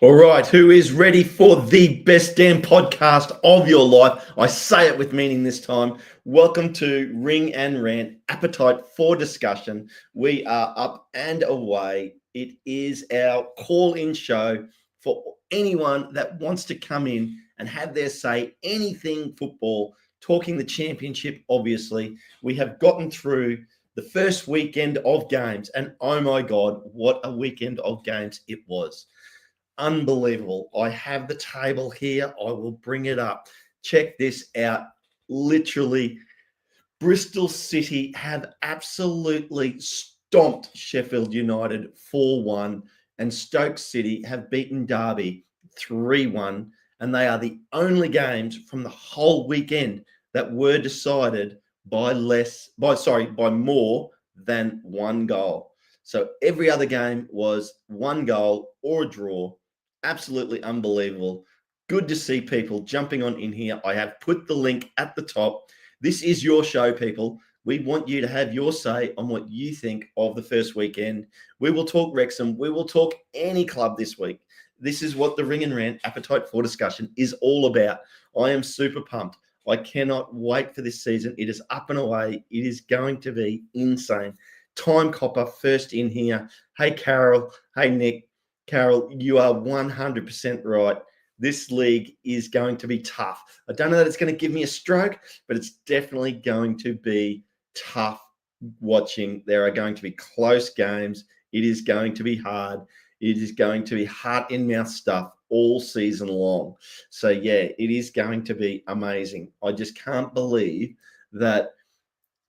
All right, who is ready for the best damn podcast of your life? I say it with meaning this time. Welcome to Ring and Rant, Appetite for Discussion. We are up and away. It is our call-in show for anyone that wants to come in and have their say, anything football, talking the championship, obviously. We have gotten through the first weekend of games, and oh my God, what a weekend of games it was. Unbelievable. I have the table here. I will bring it up. Check this out. Literally, Bristol City have absolutely stomped Sheffield United 4-1, and Stoke City have beaten Derby 3-1. And they are the only games from the whole weekend that were decided by more than one goal. So every other game was one goal or a draw. Absolutely unbelievable. Good to see people jumping on in here. I have put the link at the top. This is your show, people. We want you to have your say on what you think of the first weekend. We will talk Wrexham. We will talk any club this week. This is what the Ring and Rant Appetite for Discussion is all about. I am super pumped. I cannot wait for this season. It is up and away. It is going to be insane. Time Copper first in here. Hey, Carol. Hey, Nick. Carol, you are 100% right. This league is going to be tough. I don't know that it's going to give me a stroke, but it's definitely going to be tough watching. There are going to be close games. It is going to be hard. It is going to be heart-in-mouth stuff all season long. So, yeah, it is going to be amazing. I just can't believe that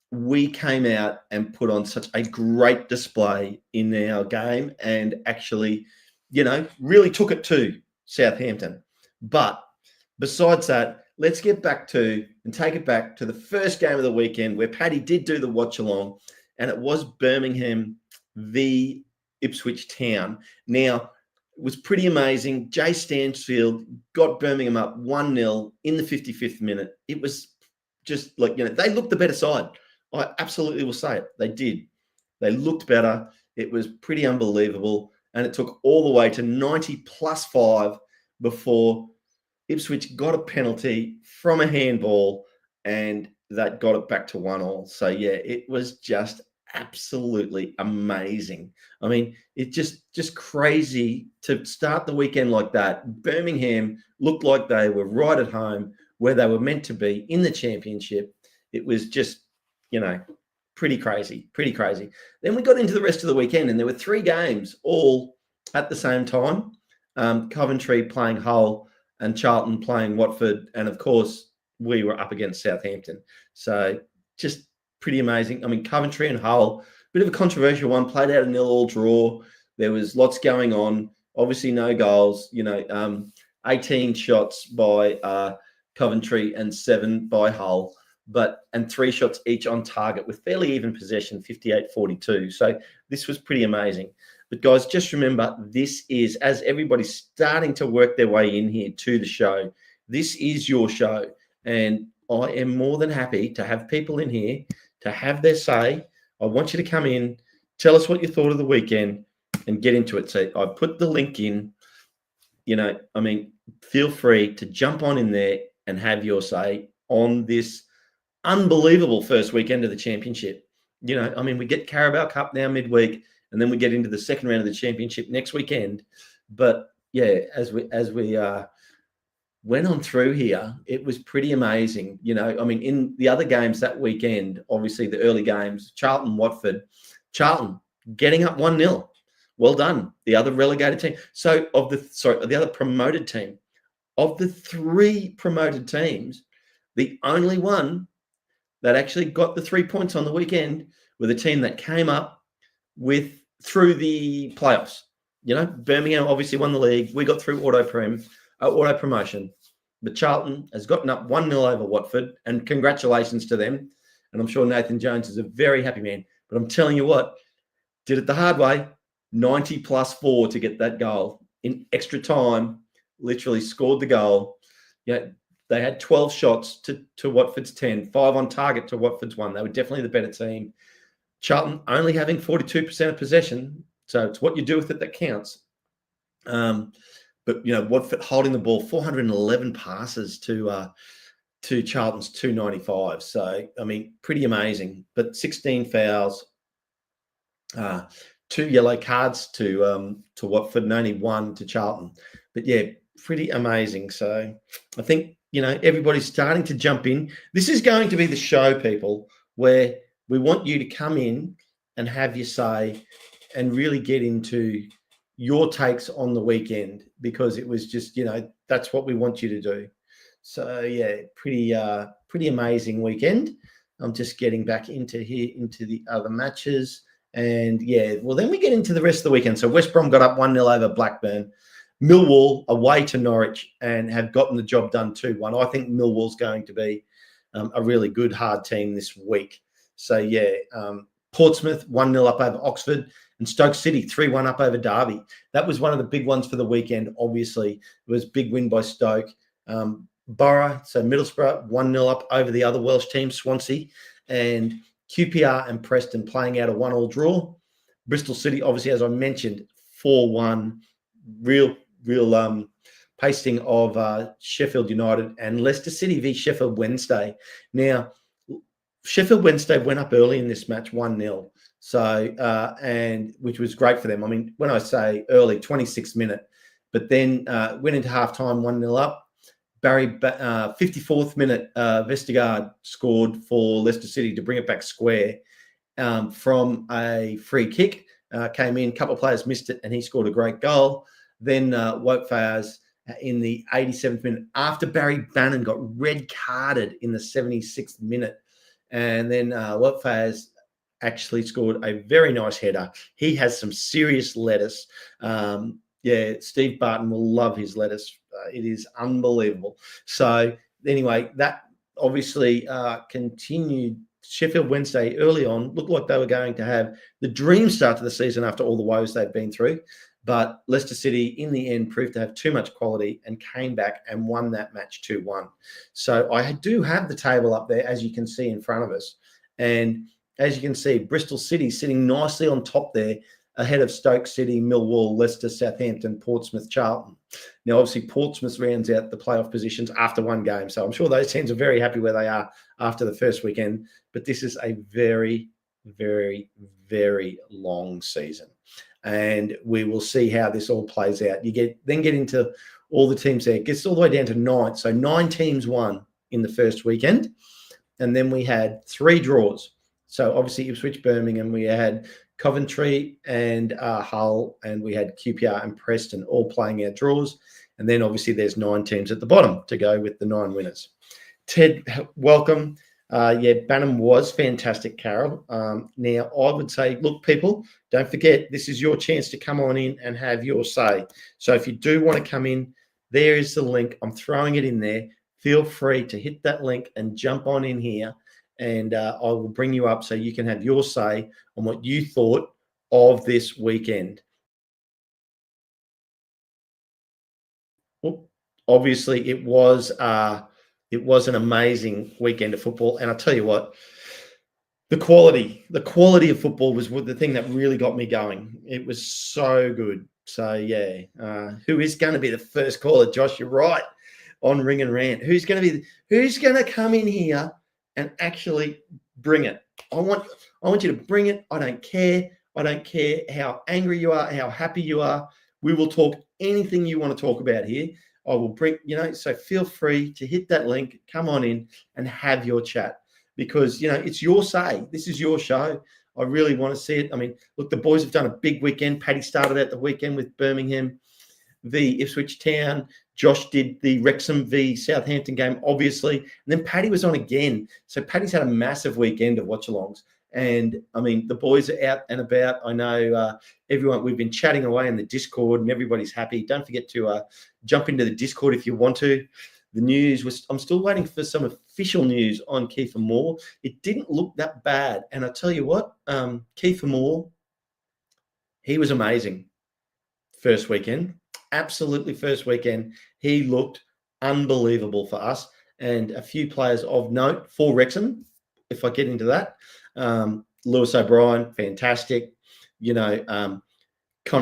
we came out and put on such a great display in our game and actually, really took it to Southampton. But besides that, let's get back to and take it back to the first game of the weekend where Paddy did do the watch along, and it was Birmingham v Ipswich Town. Now, it was pretty amazing. Jay Stansfield got Birmingham up 1-0 in the 55th minute. It was just like, they looked the better side. I absolutely will say it. They did. They looked better. It was pretty unbelievable. And it took all the way to 90 plus 5 before Ipswich got a penalty from a handball, and that got it back to 1-1. So, yeah, it was just absolutely amazing. I mean, it just crazy to start the weekend like that. Birmingham looked like they were right at home where they were meant to be in the championship. It was just, pretty crazy. Then we got into the rest of the weekend, and there were 3 games all at the same time. Coventry playing Hull and Charlton playing Watford. And, of course, we were up against Southampton. So just pretty amazing. I mean, Coventry and Hull, bit of a controversial one, played out a 0-0 draw. There was lots going on. Obviously, no goals. 18 shots by Coventry and 7 by Hull. And 3 shots each on target with fairly even possession, 58-42. So this was pretty amazing. But guys, just remember, this is, as everybody's starting to work their way in here to the show, this is your show. And I am more than happy to have people in here to have their say. I want you to come in, tell us what you thought of the weekend, and get into it. So I put the link in. Feel free to jump on in there and have your say on this unbelievable first weekend of the championship. We get Carabao Cup now midweek, and then we get into the second round of the championship next weekend. But yeah, as we went on through here, it was pretty amazing. In the other games that weekend, obviously the early games, Charlton, Watford, Charlton getting up 1-0. Well done. The other relegated team. So the other promoted team, of the 3 promoted teams, the only one that actually got the 3 points on the weekend were the team that came up through the playoffs. Birmingham obviously won the league. We got through auto promotion. But Charlton has gotten up 1-0 over Watford, and congratulations to them. And I'm sure Nathan Jones is a very happy man. But I'm telling you what, did it the hard way, 90 plus 4 to get that goal. In extra time, literally scored the goal. They had 12 shots to Watford's 10, 5 on target to Watford's 1. They were definitely the better team. Charlton only having 42% of possession, so it's what you do with it that counts. But Watford holding the ball, 411 passes to Charlton's 295. So pretty amazing. But 16 fouls, 2 yellow cards to Watford, and only 1 to Charlton. But yeah, pretty amazing. So I think everybody's starting to jump in. This is going to be the show, people, where we want you to come in and have your say and really get into your takes on the weekend, because it was just that's what we want you to do. So yeah, pretty amazing weekend. I'm just getting back into the other matches. And yeah, well, then we get into the rest of the weekend. So West Brom got up 1-0 over Blackburn. Millwall away to Norwich and have gotten the job done 2-1. I think Millwall's going to be a really good, hard team this week. So yeah, Portsmouth 1-0 up over Oxford, and Stoke City 3-1 up over Derby. That was one of the big ones for the weekend. Obviously, it was a big win by Stoke. Borough, so Middlesbrough 1-0 up over the other Welsh team, Swansea, and QPR and Preston playing out a 1-1 draw. Bristol City, obviously, as I mentioned, 4-1. Real pasting of Sheffield United, and Leicester City v Sheffield Wednesday. Now, Sheffield Wednesday went up early in this match, 1-0. So, and which was great for them. When I say early, 26th minute, but then went into halftime 1-0 up. Barry, 54th minute, Vestergaard scored for Leicester City to bring it back square from a free kick. Came in, a couple of players missed it, and he scored a great goal. Then Wout Faes in the 87th minute, after Barry Bannon got red carded in the 76th minute. And then Wout Faes actually scored a very nice header. He has some serious lettuce. Steve Barton will love his lettuce. It is unbelievable. So anyway, that obviously continued. Sheffield Wednesday early on looked like they were going to have the dream start to the season after all the woes they've been through. But Leicester City, in the end, proved to have too much quality and came back and won that match 2-1. So I do have the table up there, as you can see in front of us. And as you can see, Bristol City sitting nicely on top there, ahead of Stoke City, Millwall, Leicester, Southampton, Portsmouth, Charlton. Now, obviously, Portsmouth rounds out the playoff positions after one game. So I'm sure those teams are very happy where they are after the first weekend. But this is a very, very, very long season. And we will see how this all plays out. You get into all the teams there. It gets all the way down to 9. So 9 teams won in the first weekend. And then we had 3 draws. So obviously Ipswich, Birmingham, we had Coventry and Hull, and we had QPR and Preston all playing out draws. And then obviously there's 9 teams at the bottom to go with the 9 winners. Ted, welcome. Banham was fantastic, Carol. Now, I would say, look, people, don't forget, this is your chance to come on in and have your say. So if you do want to come in, there is the link. I'm throwing it in there. Feel free to hit that link and jump on in here, and I will bring you up so you can have your say on what you thought of this weekend. Well, obviously, it was an amazing weekend of football, and I'll tell you what, the quality of football was the thing that really got me going. It was so good. So yeah, who is going to be the first caller? Josh, you're right on Ring and Rant. Who's going to come in here and actually bring it? I want you to bring it. I don't care. I don't care how angry you are, how happy you are. We will talk anything you want to talk about here. I will bring, so feel free to hit that link, come on in and have your chat, because, it's your say. This is your show. I really want to see it. I mean, look, the boys have done a big weekend. Paddy started out the weekend with Birmingham v Ipswich Town. Josh did the Wrexham v Southampton game, obviously. And then Paddy was on again. So Paddy's had a massive weekend of watch-alongs. And, I mean, the boys are out and about. I know everyone, we've been chatting away in the Discord and everybody's happy. Don't forget to jump into the Discord if you want to. The news, I'm still waiting for some official news on Kiefer Moore. It didn't look that bad. And I tell you what, Kiefer Moore, he was amazing first weekend. Absolutely first weekend. He looked unbelievable for us. And a few players of note for Wrexham, if I get into that. Lewis O'Brien, fantastic. Connor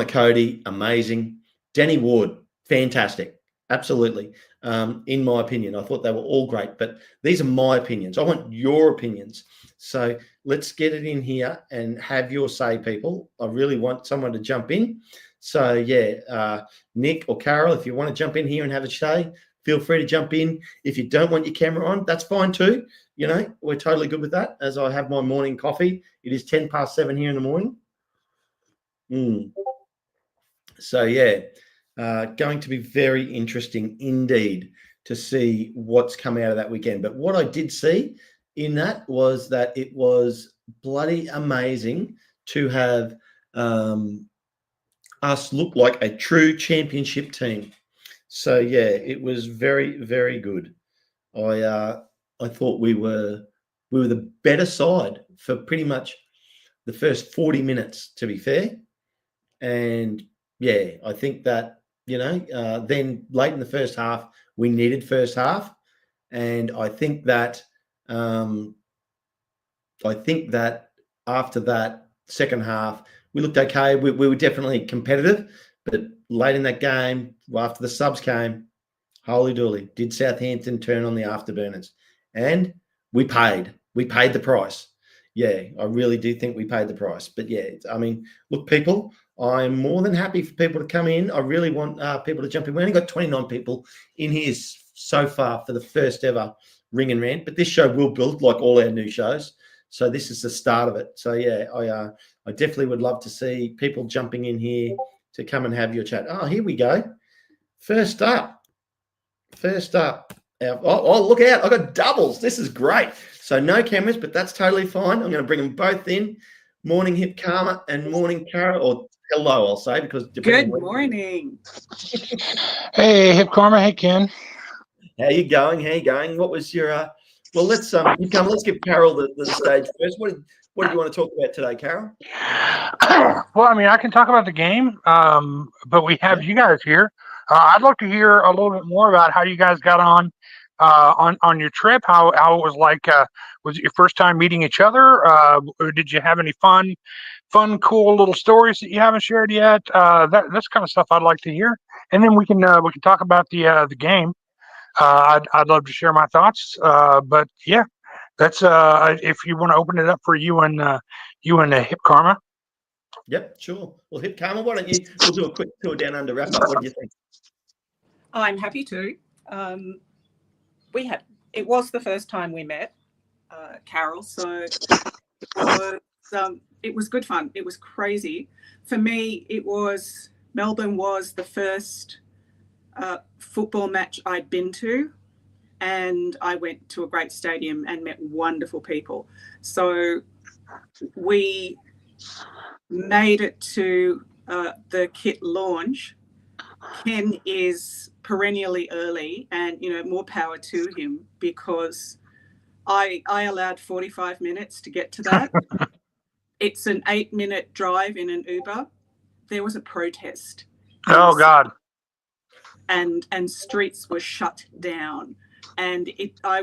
Cody, amazing. Danny Ward, fantastic. Absolutely. In my opinion, I thought they were all great, but these are my opinions. I want your opinions. So let's get it in here and have your say, people. I really want someone to jump in. So yeah, Nick or Carol, if you want to jump in here and have a say, feel free to jump in. If you don't want your camera on, that's fine too. You know, we're totally good with that. As I have my morning coffee, it is 7:10 here in the morning. So yeah, going to be very interesting indeed to see what's come out of that weekend. But what I did see in that was that it was bloody amazing to have us look like a true championship team. So yeah, it was very, very good. I thought we were the better side for pretty much the first 40 minutes, to be fair. And yeah, I think that, then late in the first half, we needed first half. And I think that after that second half, we looked okay. We were definitely competitive, but late in that game, after the subs came, holy dooly, did Southampton turn on the afterburners? And we paid the price. Yeah, I really do think we paid the price. But yeah, I mean, look, people, I'm more than happy for people to come in. I really want people to jump in. We only got 29 people in here so far for the first ever Ring and Rant, but this show will build like all our new shows. So this is the start of it. So yeah, I definitely would love to see people jumping in here to come and have your chat. Oh, here we go. First up. Oh, look out. I got doubles. This is great. So no cameras, but that's totally fine. I'm going to bring them both in. Morning, Hip Karma, and morning, Carol, or hello, I'll say, because good morning. Hey, Hip Karma. Hey, Ken. How you going? What was your well, let's give Carol the stage first. What do you want to talk about today, Carol? Well, I mean, I can talk about the game, but we have you guys here. I'd like to hear a little bit more about how you guys got on your trip. How it was like. Was it your first time meeting each other? Or did you have any fun, cool little stories that you haven't shared yet? That's kind of stuff I'd like to hear, and then we can talk about the game. I'd love to share my thoughts, but yeah, that's if you want to open it up for you and Hip Karma. Yep, sure. Well, Hip Karma, why don't we'll do a quick tour down under wrap up. What do you think? I'm happy to. It was the first time we met, Carol, so it was good fun. It was crazy. For me, Melbourne was the first football match I'd been to, and I went to a great stadium and met wonderful people. So we made it to the kit launch. Ken is perennially early, and more power to him, because I allowed 45 minutes to get to that. It's an 8-minute drive in an Uber. There was a protest. Oh God. And streets were shut down, and I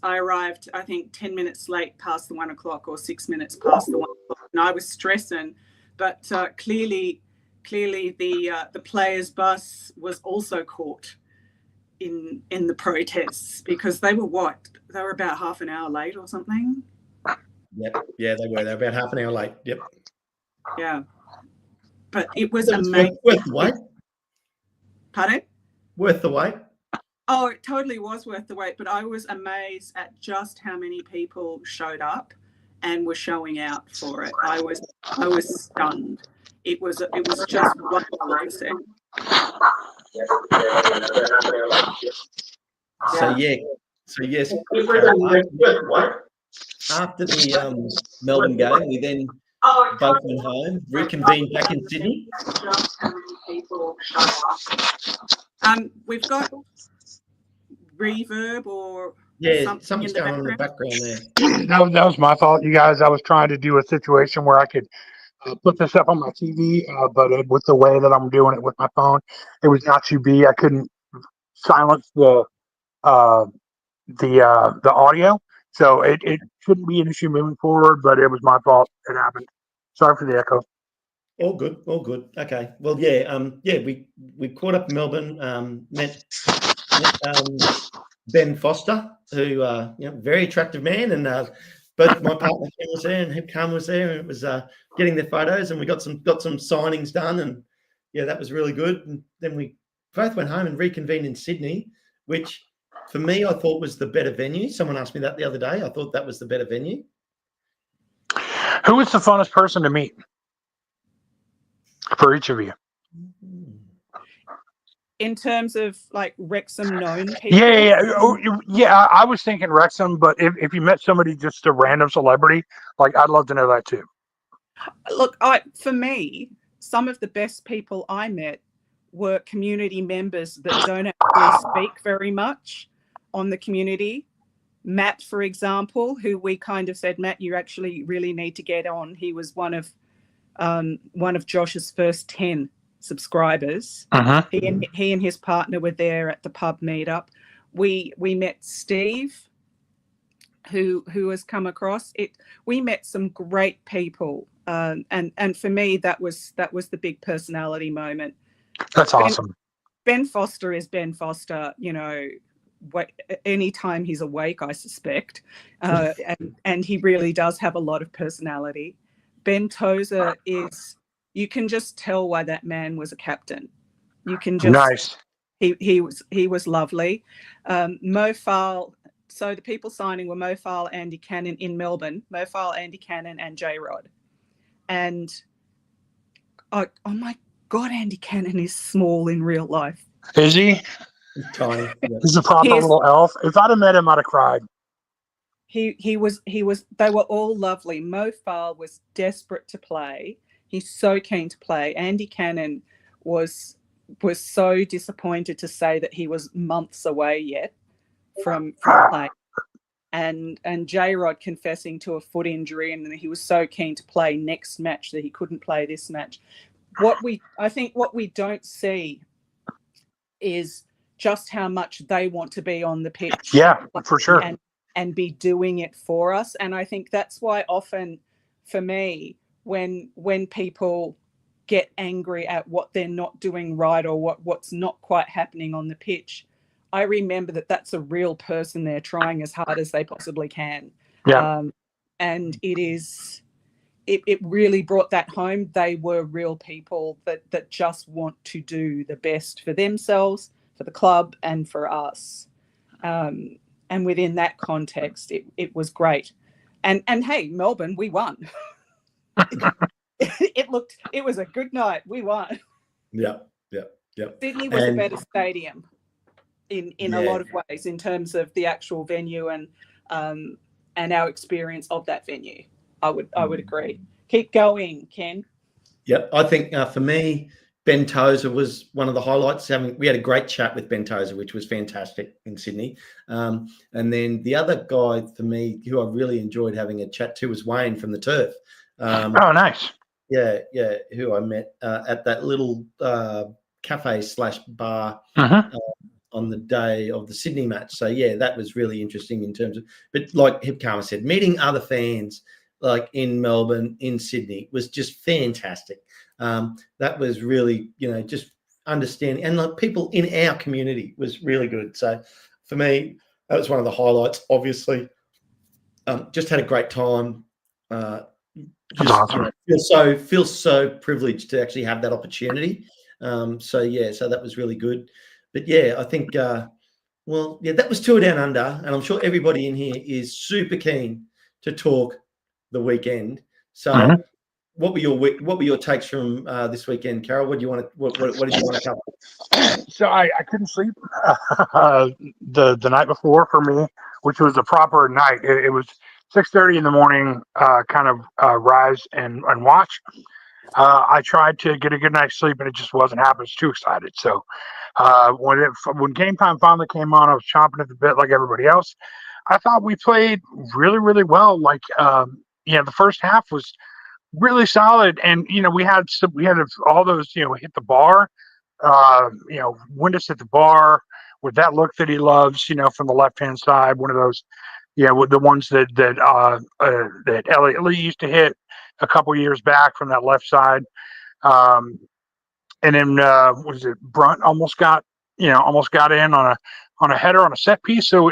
arrived, I think, 10 minutes late past the 1 o'clock, or 6 minutes past the 1 o'clock, and I was stressing. But clearly the players' bus was also caught in the protests, because they were about half an hour late or something. Yep, yeah, they were. They were about half an hour late. Yep. Yeah, but it was amazing. Worth the wait. Pardon? Worth the wait. Oh, it totally was worth the wait, but I was amazed at just how many people showed up and were showing out for it. I was stunned. It was just wonderful to see. So yes, after the Melbourne game, we then both went home, reconvened back in Sydney. We've got reverb or something's going on in the background there. That was my fault, you guys. I was trying to do a situation where I could put this up on my TV, but with the way that I'm doing it with my phone, it was not to be. I couldn't silence the audio, so it shouldn't be an issue moving forward. But it was my fault. It happened. Sorry for the echo. All good, all good. Okay. Well, yeah, we caught up in Melbourne, met Ben Foster, who very attractive man, and both my partner Ken was there and Hipcam was there, and it was getting their photos, and we got some signings done, and yeah, that was really good. And then we both went home and reconvened in Sydney, which for me I thought was the better venue. Someone asked me that the other day. I thought that was the better venue. Who was the funnest person to meet for each of you? In terms of like Wrexham known people. Yeah. I was thinking Wrexham, but if you met somebody, just a random celebrity, like I'd love to know that too. Look, for me, some of the best people I met were community members that don't actually speak very much on the community. Matt, for example, who we kind of said, Matt, you actually really need to get on. He was one of Josh's first 10 subscribers. Uh-huh. He and his partner were there at the pub meetup. We met Steve, who has come across it. We met some great people, and for me that was the big personality moment. That's awesome. Ben Foster is Ben Foster, anytime he's awake, I suspect, and he really does have a lot of personality. Ben Tozer is, you can just tell why that man was a captain. You can just, nice. He was lovely. Mo Fowle. So the people signing were Mo Fowle, Andy Cannon in Melbourne. Mo Fowle, Andy Cannon, and J Rod. And oh my God, Andy Cannon is small in real life. Is he? He's tiny. Yeah. He's a proper little elf. If I'd have met him, I'd have cried. He was. They were all lovely. Mo Fowle was desperate to play. He's so keen to play. Andy Cannon was so disappointed to say that he was months away yet from playing, and J Rod confessing to a foot injury, and he was so keen to play next match that he couldn't play this match. I think what we don't see is just how much they want to be on the pitch. Yeah, for sure. And be doing it for us. And I think that's why often for me, when people get angry at what they're not doing right or what's not quite happening on the pitch, I remember that that's a real person there trying as hard as they possibly can. Yeah. And it really brought that home. They were real people that just want to do the best for themselves, for the club, and for us. And within that context, it was great. And hey, Melbourne, we won. It was a good night. We won. Yeah. Sydney was a better stadium in a lot of ways in terms of the actual venue and our experience of that venue. I would agree. Keep going, Ken. Yep. I think for me, Ben Tozer was one of the highlights. We had a great chat with Ben Tozer, which was fantastic in Sydney. And then the other guy for me who I really enjoyed having a chat to was Wayne from the Turf. Oh, nice. Yeah, who I met at that little cafe/bar on the day of the Sydney match. So, yeah, that was really interesting in terms of, but like Hipkama said, meeting other fans like in Melbourne, in Sydney was just fantastic. That was really, just understanding, and like people in our community was really good. So for me, that was one of the highlights. Obviously, just had a great time. Awesome. Feel so privileged to actually have that opportunity. So that was really good. But yeah, I think that was Tour Down Under, and I'm sure everybody in here is super keen to talk the weekend. So. What were your takes from this weekend, Carol? What did you want to cover? So I couldn't sleep the night before for me, which was a proper night. It was 6:30 in the morning, kind of rise and watch. I tried to get a good night's sleep, and it just wasn't happening. I was too excited. So when game time finally came on, I was chomping at the bit like everybody else. I thought we played really, really well. Like the first half was really solid, and we had all those hit the bar, Windus hit the bar with that look that he loves, from the left hand side, one of those with the ones that Elliot Lee used to hit a couple years back from that left side. And then was it Brunt almost got in on a header on a set piece. So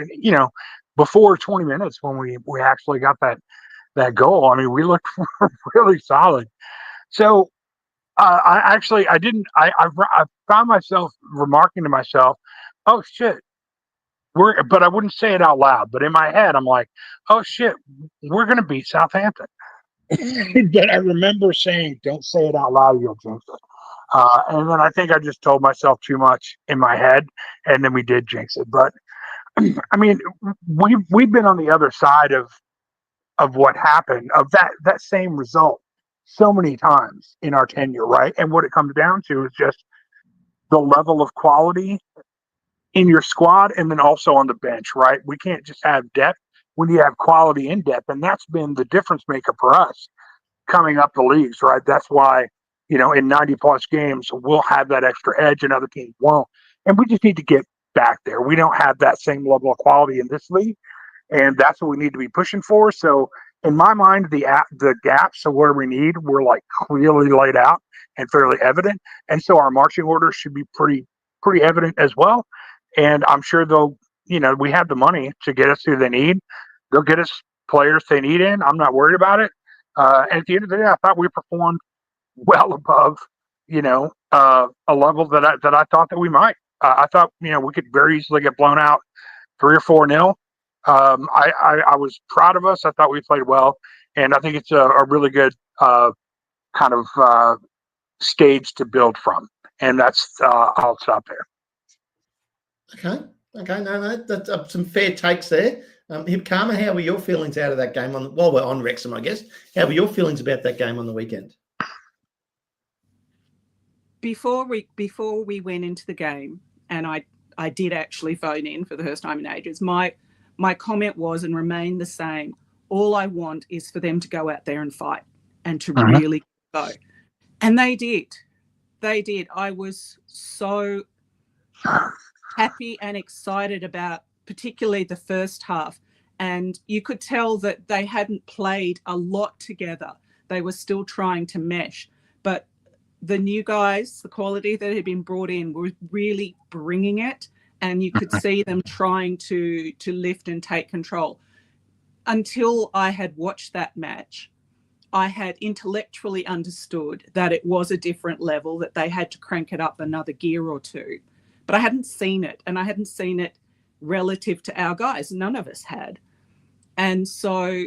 before 20 minutes when we actually got that goal, I mean, we looked really solid. So I found myself remarking to myself, oh shit, but I wouldn't say it out loud. But in my head, I'm like, oh shit, we're gonna beat Southampton. But I remember saying, don't say it out loud, you'll jinx it. And then I think I just told myself too much in my head, and then we did jinx it. But I mean, we've been on the other side of what happened, of that same result so many times in our tenure, right? And what it comes down to is just the level of quality in your squad and then also on the bench, right? We can't just have depth. We need to have quality in depth, and that's been the difference maker for us coming up the leagues, right? That's why, in 90 plus games, we'll have that extra edge and other teams won't. And we just need to get back there. We don't have that same level of quality in this league, and that's what we need to be pushing for. So in my mind, the gaps of where we need were like clearly laid out and fairly evident. And so our marching orders should be pretty evident as well. And I'm sure we have the money to get us who they need. They'll get us players they need in. I'm not worried about it. And at the end of the day, I thought we performed well above, a level that I thought that we might. I thought, we could very easily get blown out 3 or 4-0. I was proud of us. I thought we played well, and I think it's a really good kind of stage to build from. And that's I'll stop there. Okay, no, that's some fair takes there. Hipkama, how were your feelings out of that game while we're on Wrexham, I guess? How were your feelings about that game on the weekend? Before we went into the game, and I did actually phone in for the first time in ages, my comment was and remained the same. All I want is for them to go out there and fight and to really go. And they did. They did. I was so happy and excited about particularly the first half. And you could tell that they hadn't played a lot together. They were still trying to mesh. But the new guys, the quality that had been brought in, were really bringing it. And you could see them trying to lift and take control. Until I had watched that match, I had intellectually understood that it was a different level, that they had to crank it up another gear or two. But I hadn't seen it, and I hadn't seen it relative to our guys. None of us had. And so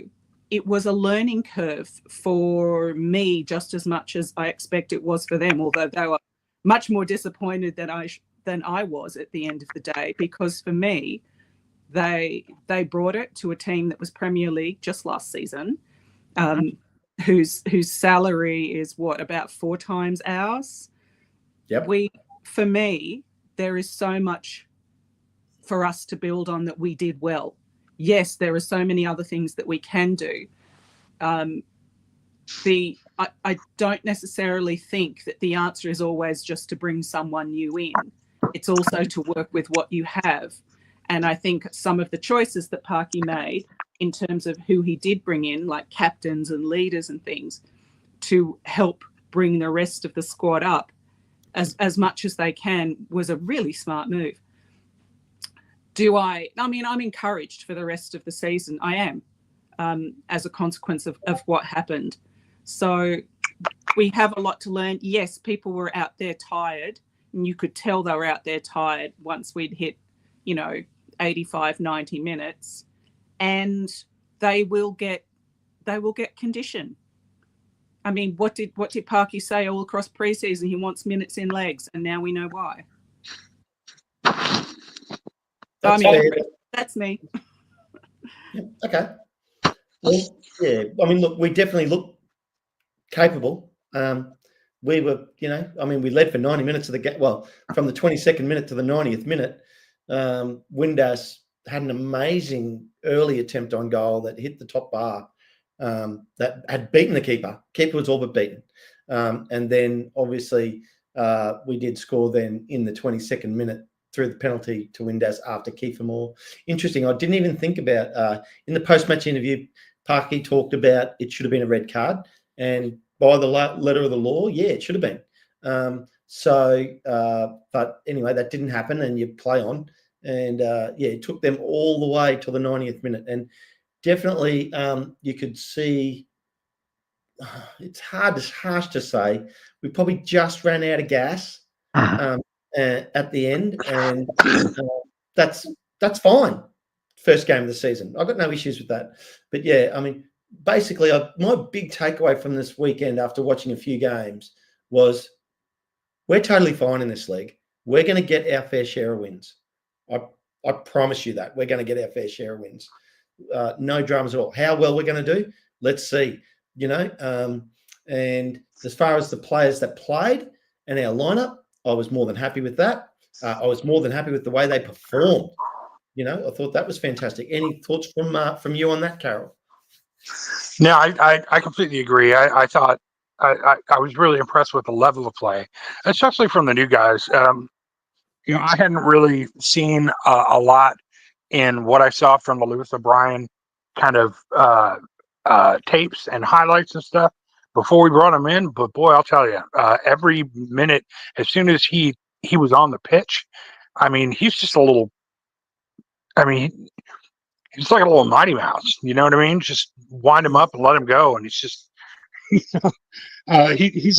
it was a learning curve for me just as much as I expect it was for them, although they were much more disappointed than I was at the end of the day, because for me, they brought it to a team that was Premier League just last season, whose salary is about 4 times ours. Yep. For me, there is so much for us to build on that we did well. Yes, there are so many other things that we can do. I don't necessarily think that the answer is always just to bring someone new in. It's also to work with what you have. And I think some of the choices that Parky made in terms of who he did bring in, like captains and leaders and things, to help bring the rest of the squad up as much as they can, was a really smart move. I'm encouraged for the rest of the season. I am, as a consequence of what happened. So we have a lot to learn. Yes, people were out there tired, and you could tell they were out there tired once we'd hit, 85, 90 minutes, and they will get condition. I mean, what did Parky say all across preseason? He wants minutes in legs, and now we know why. That's me. Yeah, okay. Well, yeah. I mean, look, we definitely look capable. We were, we led for 90 minutes of the game. Well, from the 22nd minute to the 90th minute, Windass had an amazing early attempt on goal that hit the top bar, that had beaten the keeper. Keeper was all but beaten. And then obviously we did score then in the 22nd minute through the penalty to Windass after Kiefer Moore. Interesting. I didn't even think about in the post-match interview, Parky talked about it should have been a red card. And by the letter of the law, yeah, it should have been. But anyway, that didn't happen, and you play on. And it took them all the way till the 90th minute. And definitely you could see, it's harsh to say, we probably just ran out of gas at the end. And that's fine. First game of the season. I've got no issues with that. But yeah, I mean, basically my big takeaway from this weekend after watching a few games was we're totally fine in this league. We're going to get our fair share of wins. I promise you that. We're going to get our fair share of wins. No dramas at all. How well we're going to do, let's see. And as far as the players that played and our lineup, I was more than happy with that. I was more than happy with the way they performed. I thought that was fantastic. Any thoughts from you on that, Carol? No, I completely agree. I thought I was really impressed with the level of play, especially from the new guys. I hadn't really seen a lot in what I saw from the Lewis O'Brien kind of tapes and highlights and stuff before we brought him in. But boy, I'll tell you, every minute, as soon as he was on the pitch, I mean, he's just a little. I mean, he's like a little Mighty Mouse. You know what I mean? Just wind him up and let him go, and he's just. He's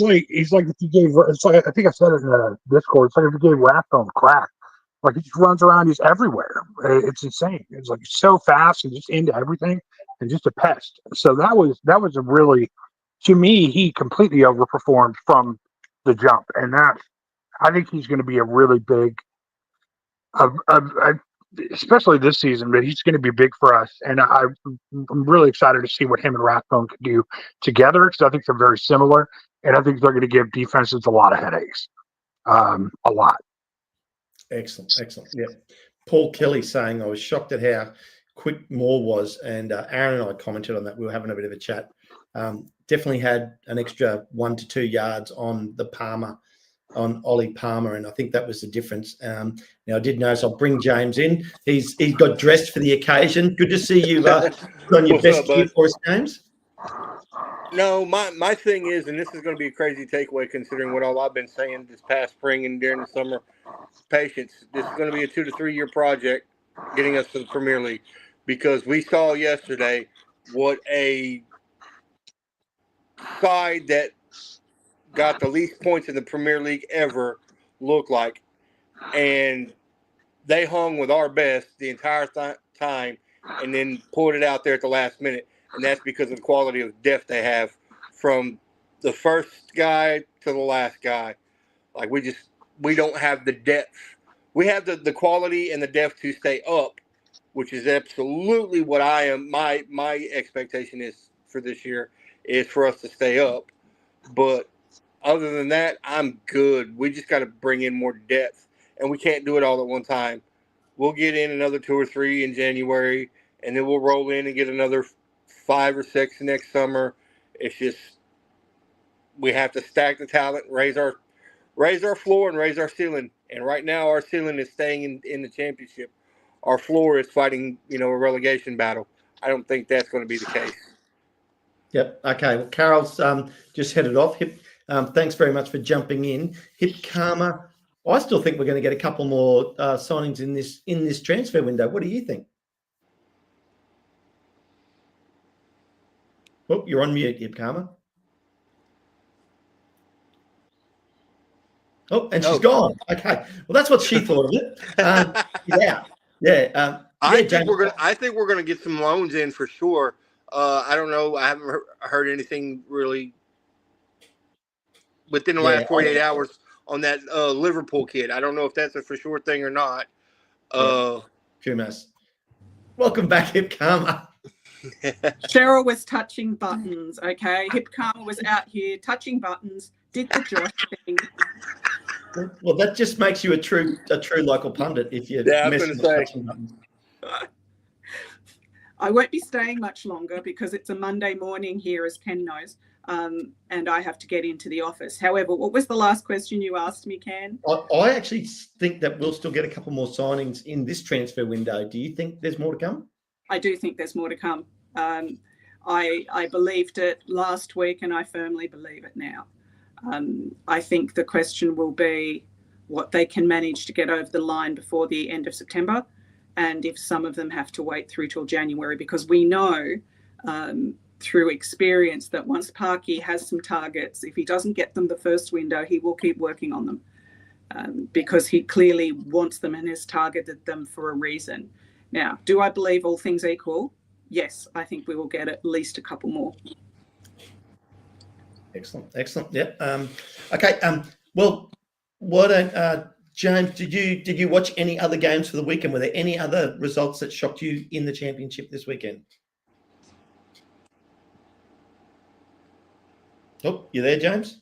like if you gave, it's like, I think I said it in the Discord, it's like if you gave Rathbone crack. Like, he just runs around, he's everywhere. It's insane. It's like so fast and just into everything and just a pest. So that was a really, to me, he completely overperformed from the jump. And I think he's going to be a really big, especially this season, but he's going to be big for us. And I'm really excited to see what him and Rathbone can do together, because I think they're very similar. And I think they're going to give defenses a lot of headaches. A lot. Excellent. Yeah. Paul Kelly saying, I was shocked at how quick Moore was. And Aaron and I commented on that. We were having a bit of a chat. Definitely had an extra 1 to 2 yards on Ollie Palmer, and I think that was the difference. Now, I did notice, I'll bring James in. He's got dressed for the occasion. Good to see you on your best gear for us, James. No, my thing is, and this is going to be a crazy takeaway considering what all I've been saying this past spring and during the summer, patience. This is going to be a 2 to 3 year project getting us to the Premier League, because we saw yesterday what a side that got the least points in the Premier League ever looked like. And they hung with our best the entire time and then pulled it out there at the last minute. And that's because of the quality of depth they have from the first guy to the last guy. Like, we don't have the depth. We have the quality and the depth to stay up, which is absolutely what my expectation is for this year, is for us to stay up. But other than that, I'm good. We just got to bring in more depth, and we can't do it all at one time. We'll get in another 2 or 3 in January, and then we'll roll in and get another 5 or 6 next summer. It's just, we have to stack the talent, raise our floor and raise our ceiling. And right now, our ceiling is staying in the championship. Our floor is fighting, a relegation battle. I don't think that's going to be the case. Yep. Okay. Well, Carol's just headed off. Thanks very much for jumping in. Hip Karma. I still think we're going to get a couple more signings in this transfer window. What do you think? Oh, you're on mute, Hip Karma. Oh, and she's gone. Okay. Well, that's what she thought of it. Yeah. I think we're gonna get some loans in for sure. I don't know. I haven't heard anything really within the last 48 hours on that Liverpool kid. I don't know if that's a for sure thing or not. Kumas. Welcome back, Hip Karma. Cheryl was touching buttons, okay? Hip Karma was out here touching buttons, did the Josh thing. Well, that just makes you a true local pundit if you're messing with touching buttons. I won't be staying much longer because it's a Monday morning here, as Ken knows, and I have to get into the office. However, what was the last question you asked me, Ken? I actually think that we'll still get a couple more signings in this transfer window. Do you think there's more to come? I do think there's more to come. I believed it last week and I firmly believe it now. I think the question will be what they can manage to get over the line before the end of September, and if some of them have to wait through till January, because we know through experience that once Parky has some targets, if he doesn't get them the first window, he will keep working on them because he clearly wants them and has targeted them for a reason. Now, do I believe all things equal? Yes, I think we will get at least a couple more. Excellent. Yep. Okay. Well, why don't James? Did you watch any other games for the weekend? Were there any other results that shocked you in the championship this weekend? Oh, you there, James?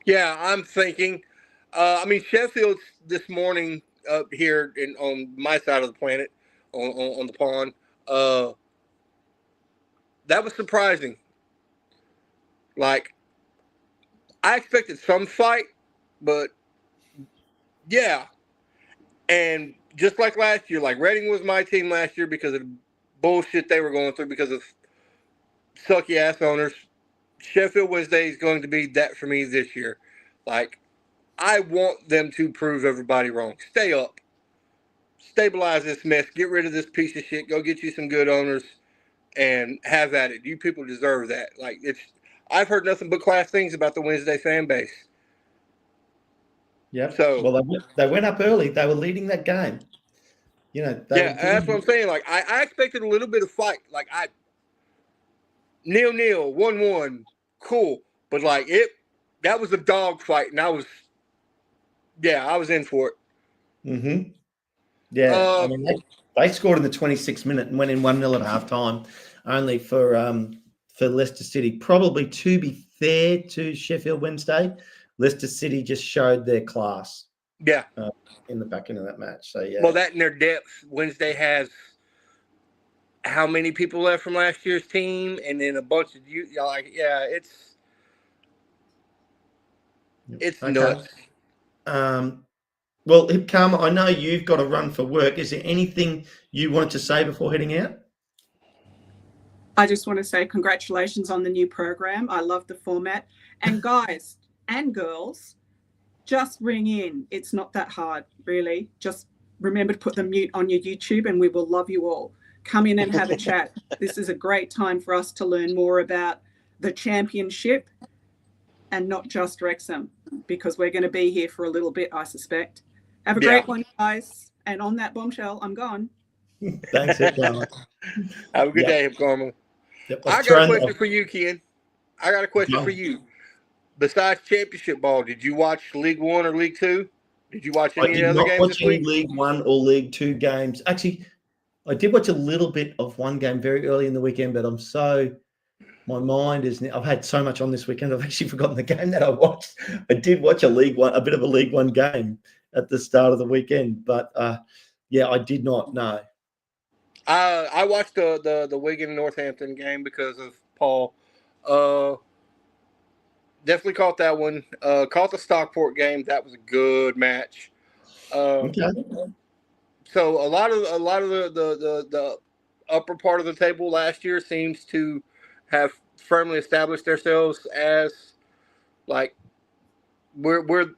Yeah, I'm thinking. Sheffield this morning up here on my side of the planet, on the pond. That was surprising. Like, I expected some fight, but yeah. And just like last year, like Reading was my team last year because of the bullshit they were going through because of sucky ass owners. Sheffield Wednesday is going to be that for me this year. Like, I want them to prove everybody wrong. Stay up. Stabilize this mess. Get rid of this piece of shit. Go get you some good owners and have at it. You people deserve that. Like, I've heard nothing but class things about the Wednesday fan base. Yeah. So, well, they went up early. They were leading that game. You know. That's what I'm saying. Like, I expected a little bit of fight. Like, 0-0, 1-1, cool. But like that was a dog fight, and I was in for it. Mm-hmm. Yeah, they scored in the 26th minute and went in 1-0 at halftime, only for Leicester City. Probably, to be fair to Sheffield Wednesday, Leicester City just showed their class. Yeah, in the back end of that match. So yeah. Well, that in their depth, Wednesday has how many people left from last year's team, and then a bunch of it's okay. nuts. Well, Karma, I know you've got to run for work. Is there anything you wanted to say before heading out? I just want to say congratulations on the new program. I love the format. And guys and girls, just ring in. It's not that hard, really. Just remember to put the mute on your YouTube and we will love you all. Come in and have a chat. This is a great time for us to learn more about the championship and not just Wrexham, because we're going to be here for a little bit, I suspect. Have a great one, guys. And on that bombshell, I'm gone. Thanks, Karma. Have a good day, Karma. Yep, I got a question for you, Ken. I got a question for you. Besides championship ball, did you watch League One or League Two? Did you watch any other games this week? League One or League Two games. Actually, I did watch a little bit of one game very early in the weekend, but my mind is. I've had so much on this weekend. I've actually forgotten the game that I watched. I did watch a bit of a League One game at the start of the weekend, but I did not know. I watched the Wigan Northampton game because of Paul. Definitely caught that one. Caught the Stockport game. That was a good match. Okay. So a lot of the upper part of the table last year seems to have firmly established themselves as like we're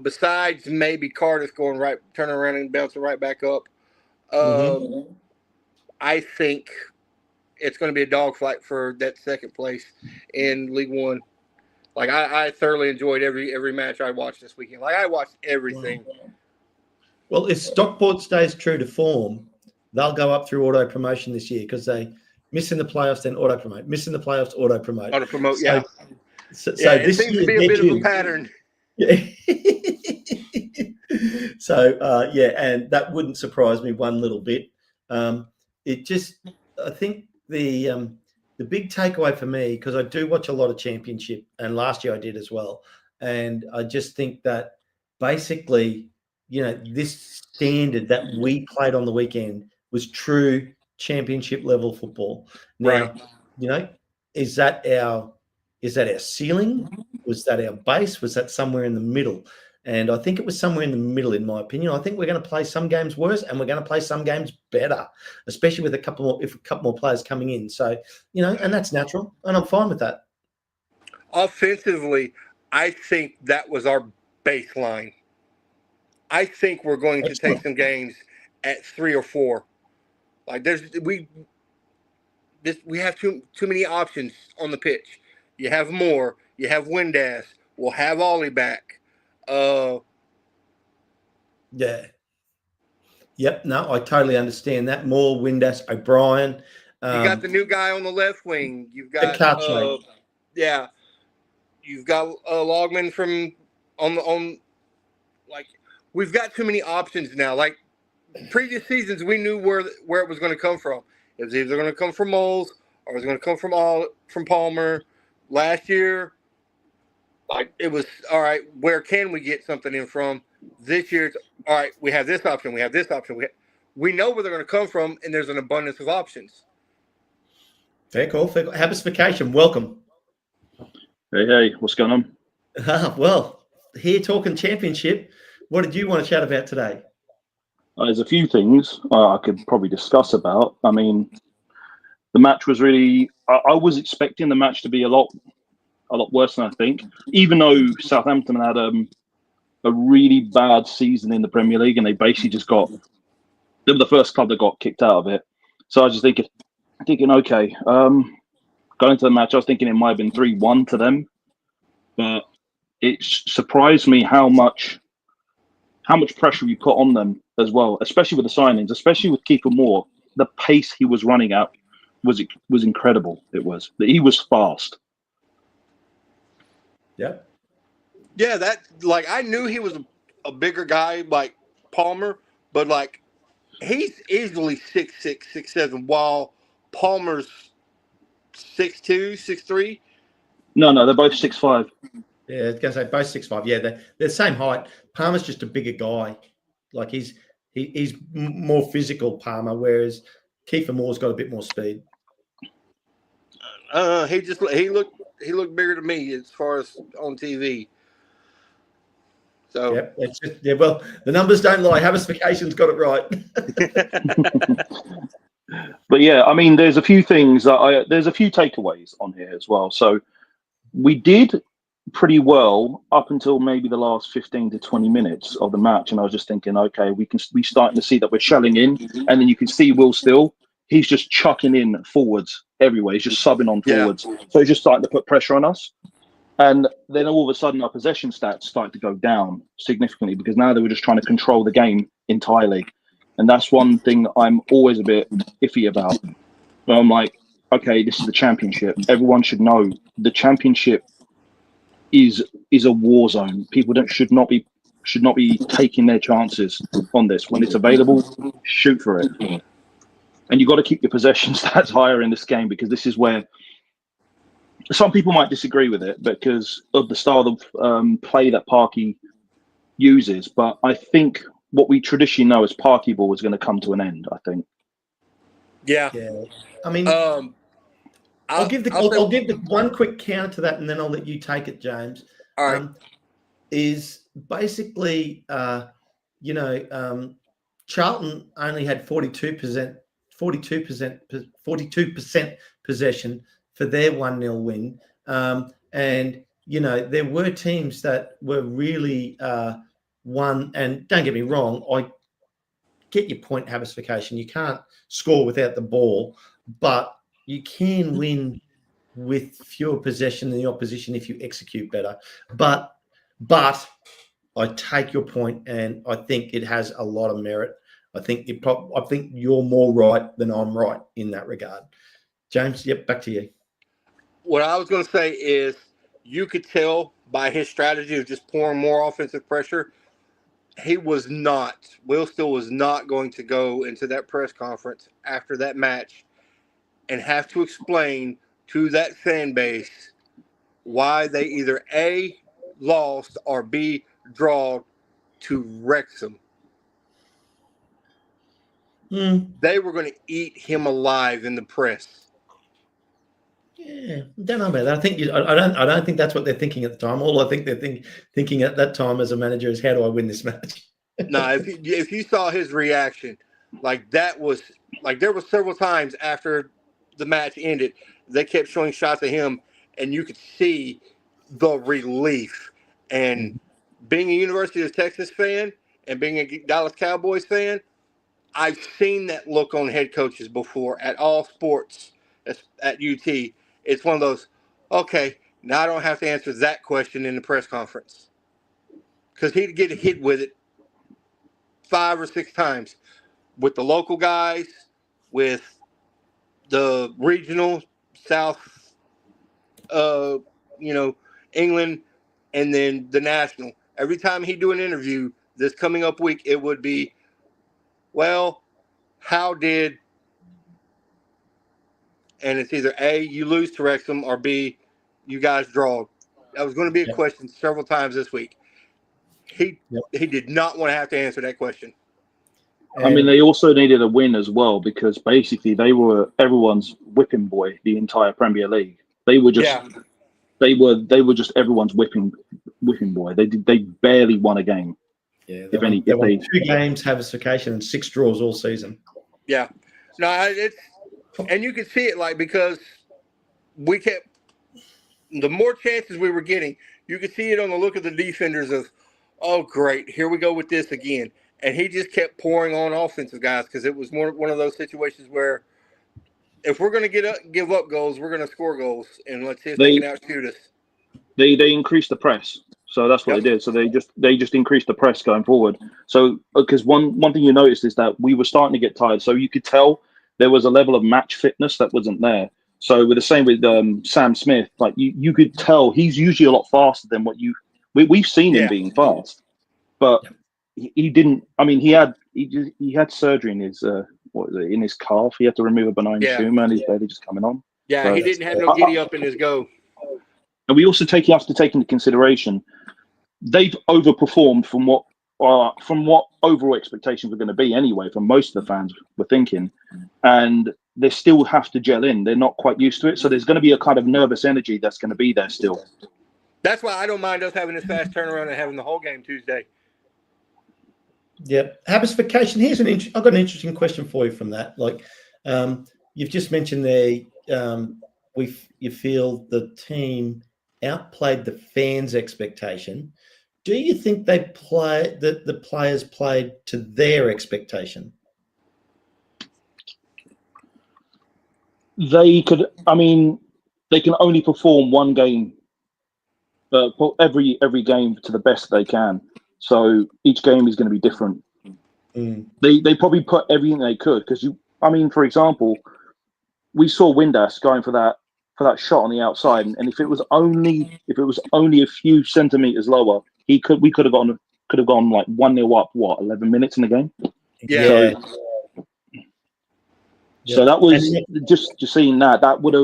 besides maybe Cardiff turning around and bouncing right back up. I think it's going to be a dogfight for that second place in League One. Like I thoroughly enjoyed every match I watched this weekend. Like I watched everything. Wow. Well, if Stockport stays true to form, they'll go up through auto promotion this year because they miss in the playoffs, then auto promote. Miss in the playoffs, auto promote. Auto promote, So it seems to be a bit of a pattern. Yeah. And that wouldn't surprise me one little bit. I think the big takeaway for me, because I do watch a lot of championship, and last year I did as well, and I just think that basically, this standard that we played on the weekend was true championship level football. Now, is that our ceiling? Was that our base? Was that somewhere in the middle? And I think it was somewhere in the middle, in my opinion. I think we're going to play some games worse and we're going to play some games better, especially with a couple more players coming in. So, and that's natural, and I'm fine with that. Offensively, I think that was our baseline. I think we're going to take some games at 3 or 4. Like we have too many options on the pitch. You have Moore, you have Windass, we'll have Ollie back. Yeah. Yep. No, I totally understand that. Moore, Windass, O'Brien. You got the new guy on the left wing. You've got You've got Logman from on like we've got too many options now. Like previous seasons, we knew where it was going to come from. It was either going to come from Moles or it was going to come from Palmer. Last year, like it was all right. Where can we get something in from? This year, it's all right. We have this option. We have this option. We know where they're going to come from, and there's an abundance of options. Fair call. Habisification, welcome. Hey, what's going on? Well, here talking championship. What did you want to chat about today? There's a few things I could probably discuss about. I mean, the match was really. I was expecting the match to be a lot worse than I think. Even though Southampton had a really bad season in the Premier League, and they basically just they were the first club that got kicked out of it. So I was just thinking, okay, going into the match, I was thinking it might have been 3-1 to them, but it surprised me how much pressure we put on them as well, especially with the signings, especially with Keeper Moore. The pace he was running at was incredible. He was fast. Yeah. Yeah, that I knew he was a bigger guy like Palmer, but like he's easily 6'6", 6'7", while Palmer's 6'2", 6'3". No, they're both 6'5". Yeah, I was going to say both 6'5". Yeah, they're the same height. Palmer's just a bigger guy. Like he's more physical, Palmer, whereas Kiefer Moore's got a bit more speed. He looked bigger to me as far as on TV. So yep, well, the numbers don't lie. Habisification's got it right. But yeah, I mean, there's a few things there's a few takeaways on here as well. So we did pretty well up until maybe the last 15 to 20 minutes of the match, and I was just thinking, okay, we starting to see that we're shelling in, and then you can see Will Still. He's just chucking in forwards everywhere. He's just subbing on forwards. Yeah. So he's just starting to put pressure on us. And then all of a sudden our possession stats started to go down significantly because now they were just trying to control the game entirely. And that's one thing I'm always a bit iffy about. But I'm like, okay, this is the championship. Everyone should know the championship is a war zone. People should not be taking their chances on this. When it's available, shoot for it. And you've got to keep your possession stats higher in this game because this is where some people might disagree with it because of the style of play that Parky uses. But I think what we traditionally know as Parky ball is going to come to an end, I think. Yeah. I mean, I'll give the one quick counter to that, and then I'll let you take it, James. All right. Is basically, Charlton only had 42% possession for their 1-0 win. And, there were teams that were really won. And don't get me wrong, I get your point, Habisification. You can't score without the ball, but you can win with fewer possession than the opposition if you execute better. But I take your point, and I think it has a lot of merit. I think you're more right than I'm right in that regard. James, yep, back to you. What I was going to say is you could tell by his strategy of just pouring more offensive pressure, Will Still was not going to go into that press conference after that match and have to explain to that fan base why they either A, lost, or B, draw to Wrexham. They were going to eat him alive in the press. Yeah, don't know about that. I think I don't think that's what they're thinking at the time. All I think they're thinking at that time as a manager is, how do I win this match? No, if you saw his reaction, like that was like there were several times after the match ended, they kept showing shots of him, and you could see the relief. And being a University of Texas fan and being a Dallas Cowboys fan, I've seen that look on head coaches before at all sports at UT. It's one of those, okay, now I don't have to answer that question in the press conference because he'd get hit with it 5 or 6 times with the local guys, with the regional South, uh, England, and then the national. Every time he'd do an interview this coming up week, it would be, well, how did, and it's either A, you lose to Wrexham, or B, you guys draw. That was going to be a question several times this week. He did not want to have to answer that question. I mean, they also needed a win as well because basically they were everyone's whipping boy the entire Premier League. They were just they were just everyone's whipping boy. They barely won a game. Yeah, they won 2 games, Haversification, and 6 draws all season. Yeah, no, and you could see it because we kept the more chances we were getting, you could see it on the look of the defenders of, oh great, here we go with this again. And he just kept pouring on offensive guys because it was one of those situations where if we're going to give up goals, we're going to score goals, and let's see if they can outshoot us. They increased the press, so that's what they did. So they just increased the press going forward. So because one thing you noticed is that we were starting to get tired, so you could tell there was a level of match fitness that wasn't there. So with the same with Sam Smith, like you could tell he's usually a lot faster than what we've seen him being fast, but. He didn't. I mean, he had surgery in his in his calf. He had to remove a benign tumor, and he's barely just coming on. Yeah, so, he didn't have no giddy up in his go. And we also have to take into consideration they've overperformed from what overall expectations were going to be anyway. From most of the fans were thinking, and they still have to gel in. They're not quite used to it, so there's going to be a kind of nervous energy that's going to be there still. That's why I don't mind us having this fast turnaround and having the whole game Tuesday. Yeah, Haversification. Here's I've got an interesting question for you from that. Like, you've just mentioned there, you feel the team outplayed the fans' expectation. Do you think the players played to their expectation? They could. I mean, they can only perform one game, every game to the best they can. So each game is going to be different. They probably put everything they could because for example, we saw Windass going for that shot on the outside, and if it was only a few centimeters lower, we could have gone like 1-0 up. 11 minutes in the game. Yeah. So that was just seeing that would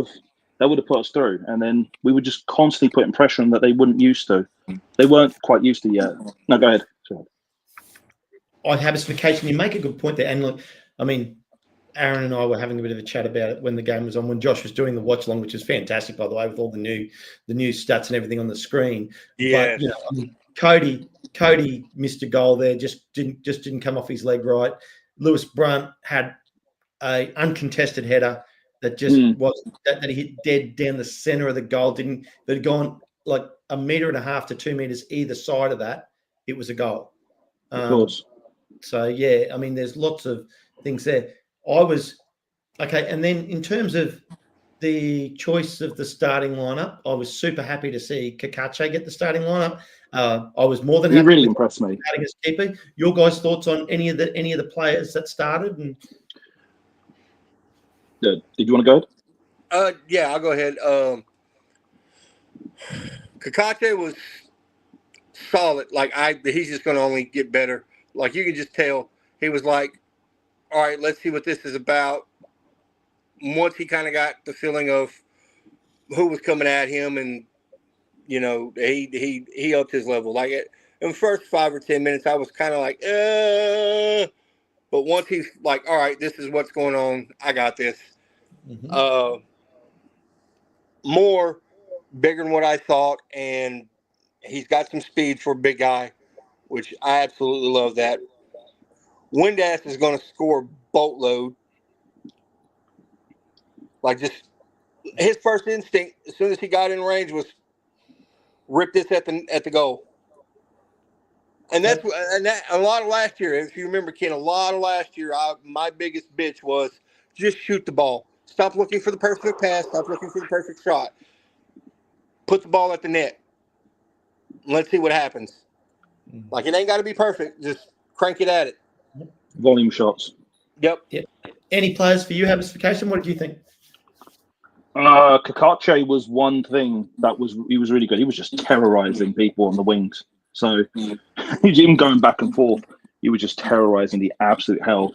have put us through, and then we were just constantly putting pressure on that they weren't quite used to yet. No, go ahead. On Haversification, you make a good point there. And look, I mean, Aaron and I were having a bit of a chat about it when the game was on, when Josh was doing the watch along, which is fantastic, by the way, with all the new stats and everything on the screen. Yeah. But Cody missed a goal there, just didn't come off his leg right. Lewis Brunt had a uncontested header that just that he hit dead down the center of the goal. That had gone like 1.5 meters to 2 meters either side of that. It was a goal. Of course. So yeah, I mean, there's lots of things there. And then in terms of the choice of the starting lineup, I was super happy to see Kakache get the starting lineup. I was more than happy. He really impressed me. As keeper. Your guys' thoughts on any of the players that started? And did you want to go? Yeah, I'll go ahead. Kakache was solid. He's just going to only get better. Like, you can just tell he was like, all right, let's see what this is about. Once he kind of got the feeling of who was coming at him, and he upped his level. Like, in the first 5 or 10 minutes, I was kind of like, but once he's like, all right, this is what's going on. I got this. more, bigger than what I thought, and he's got some speed for a big guy, which I absolutely love that. Windass is going to score boatload. Like, just his first instinct as soon as he got in range was rip this at the goal. And that a lot of last year, if you remember, Ken, a lot of last year, my biggest bitch was just shoot the ball. Stop looking for the perfect pass. Stop looking for the perfect shot. Put the ball at the net. Let's see what happens. Like, it ain't got to be perfect. Just crank it at it. Volume shots. Yep. Any players for you, Haversification? What did you think? Kakache was one thing he was really good. He was just terrorizing people on the wings. So him going back and forth, he was just terrorizing the absolute hell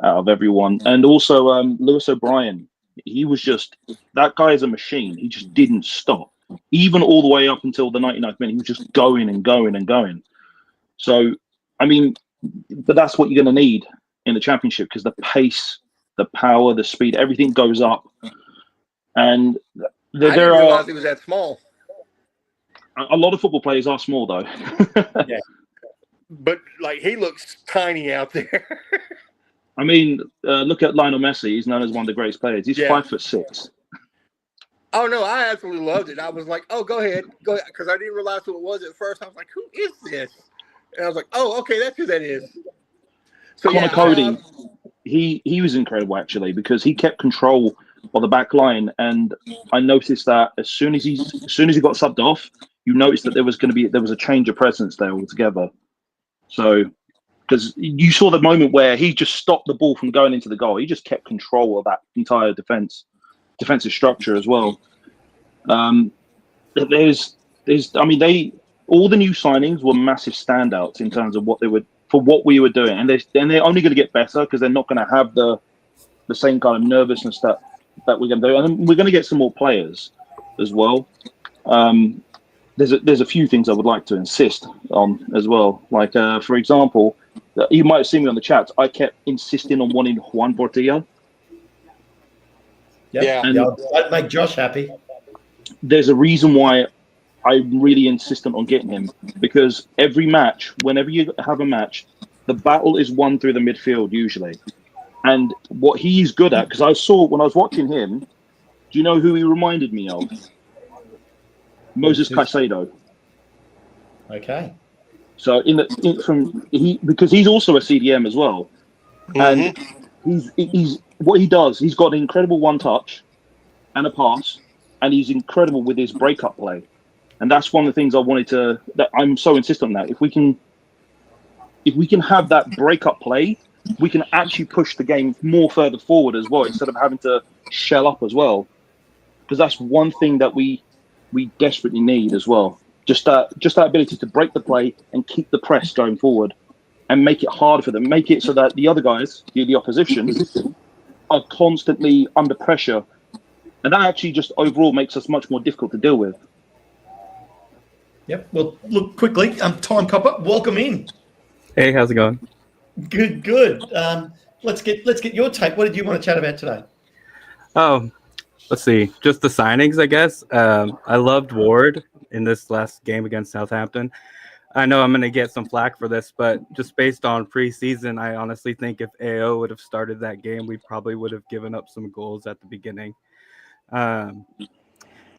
out of everyone. And also Lewis O'Brien, that guy is a machine. He just didn't stop. Even all the way up until the 99th minute, he was just going and going and going. So, I mean, but that's what you're going to need in the championship, because the pace, the power, the speed, everything goes up. And I didn't realize he was that small. A lot of football players are small, though. Yeah. But, like, he looks tiny out there. I mean, look at Lionel Messi. He's known as one of the greatest players. He's 5'6". Oh, no, I absolutely loved it. I was like, oh, go ahead. Because I didn't realize who it was at first. I was like, who is this? And I was like, oh, okay, that's who that is. So, Connor Cody, he was incredible, actually, because he kept control of the back line. And I noticed that as soon as he got subbed off, you noticed that there was a change of presence there altogether. So, because you saw the moment where he just stopped the ball from going into the goal. He just kept control of that entire defensive structure as well. All the new signings were massive standouts in terms of what we were doing, and they're only going to get better because they're not going to have the same kind of nervousness that we're going to do, and we're going to get some more players as well. There's a few things I would like to insist on as well. Like, for example, you might have seen me on the chat. I kept insisting on wanting Juan Portilla. Yeah, that'd make Josh happy. There's a reason why I'm really insistent on getting him, because every match, whenever you have a match, the battle is won through the midfield usually. And what he's good at, because I saw when I was watching him, do you know who he reminded me of? Moses Caicedo. Okay. So because he's also a CDM as well, and he's what he does. He's got an incredible one touch and a pass, and he's incredible with his breakup play. And that's one of the things that I'm so insistent on that. If we can have that breakup play, we can actually push the game more further forward as well, instead of having to shell up as well. Because that's one thing that we desperately need as well. Just that ability to break the play and keep the press going forward, and make it hard for them. Make it so that the other guys, the opposition, are constantly under pressure, and that actually just overall makes us much more difficult to deal with. Yep. Well, look quickly. Time Copper, welcome in. Hey, how's it going? Good. Let's get your take. What did you want to chat about today? Oh, let's see. Just the signings, I guess. I loved Ward in this last game against Southampton. I know I'm going to get some flack for this, but just based on preseason, I honestly think if AO would have started that game, we probably would have given up some goals at the beginning.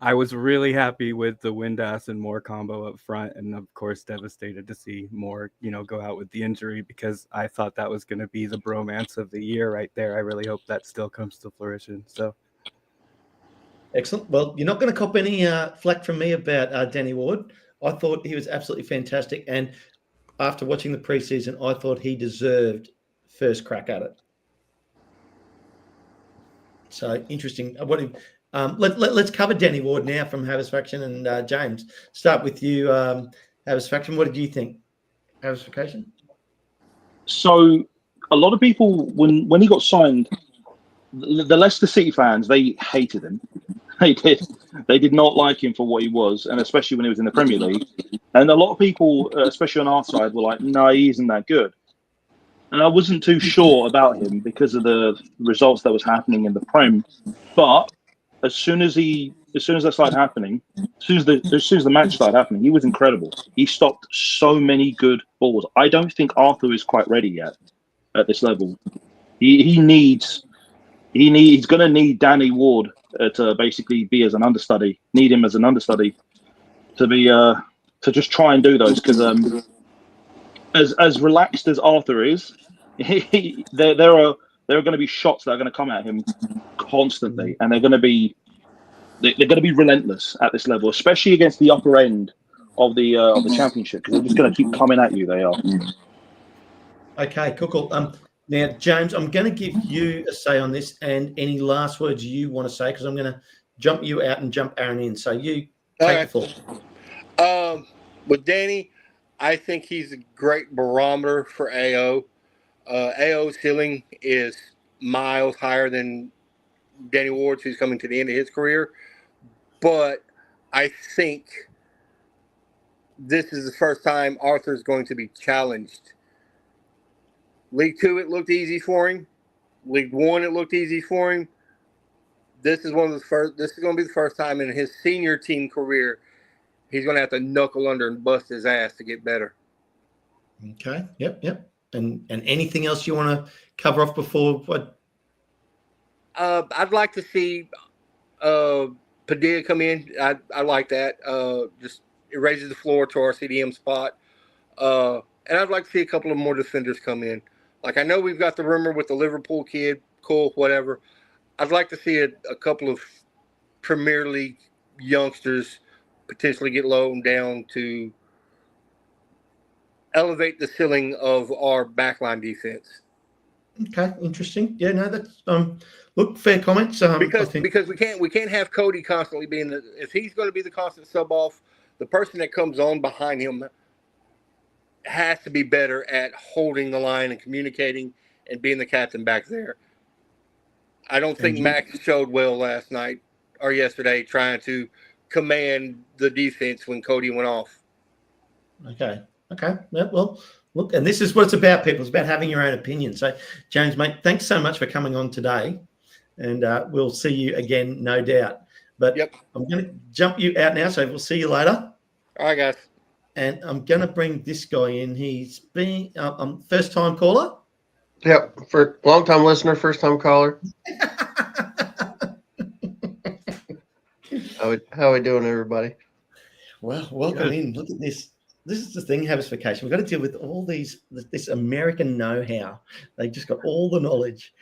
I was really happy with the Windass and Moore combo up front, and of course devastated to see Moore, go out with the injury, because I thought that was going to be the bromance of the year right there. I really hope that still comes to fruition. So, excellent. Well, you're not going to cop any flack from me about Danny Ward. I thought he was absolutely fantastic, and after watching the preseason, I thought he deserved first crack at it. So interesting. Let's cover Danny Ward now from Haversification, and James. Start with you, Haversification. What did you think? Haversification? So a lot of people, when he got signed, the Leicester City fans, they hated him. They did not like him for what he was, and especially when he was in the Premier League. And a lot of people, especially on our side, were like, no, he isn't that good. And I wasn't too sure about him because of the results that was happening in the Prem. But as soon as that started happening, as soon as the match started happening, he was incredible. He stopped so many good balls. I don't think Arthur is quite ready yet at this level. He's going to need Danny Ward to basically be as an understudy. Need him as an understudy to be to just try and do those, because as relaxed as Arthur is, there are going to be shots that are going to come at him constantly, and they're going to be relentless at this level, especially against the upper end of the championship, because they're just going to keep coming at you. They are. Okay, cool. Now, James, I'm going to give you a say on this, and any last words you want to say, because I'm going to jump you out and jump Aaron in. So you take the floor. With Danny, I think he's a great barometer for AO. AO's ceiling is miles higher than Danny Ward's, who's coming to the end of his career. But I think this is the first time Arthur's going to be challenged. League 2, it looked easy for him. League 1, it looked easy for him. This is going to be the first time in his senior team career he's going to have to knuckle under and bust his ass to get better. Okay. Yep. And anything else you want to cover off before what? I'd like to see Padilla come in. I like that. Just it raises the floor to our CDM spot. And I'd like to see a couple of more defenders come in. Like, I know we've got the rumor with the Liverpool kid, cool, whatever. I'd like to see a couple of Premier League youngsters potentially get loaned down to elevate the ceiling of our backline defense. Okay, interesting. Yeah, no, that's look, fair comments. Because we can't have Cody constantly being if he's going to be the constant sub off, the person that comes on behind him has to be better at holding the line and communicating and being the captain back there. I don't think Max showed well last night or yesterday trying to command the defense when Cody went off. Okay. Yeah, well, look, and this is what it's about, people. It's about having your own opinion. So, James, mate, thanks so much for coming on today, and we'll see you again, no doubt. But yep. I'm going to jump you out now, so we'll see you later. All right, guys. And I'm going to bring this guy in. He's been first-time caller. Yep, for long-time listener, first-time caller. How we doing, everybody? Well, welcome in. Look at this. This is the thing, Haversification. We've got to deal with all this American know-how. They just got all the knowledge.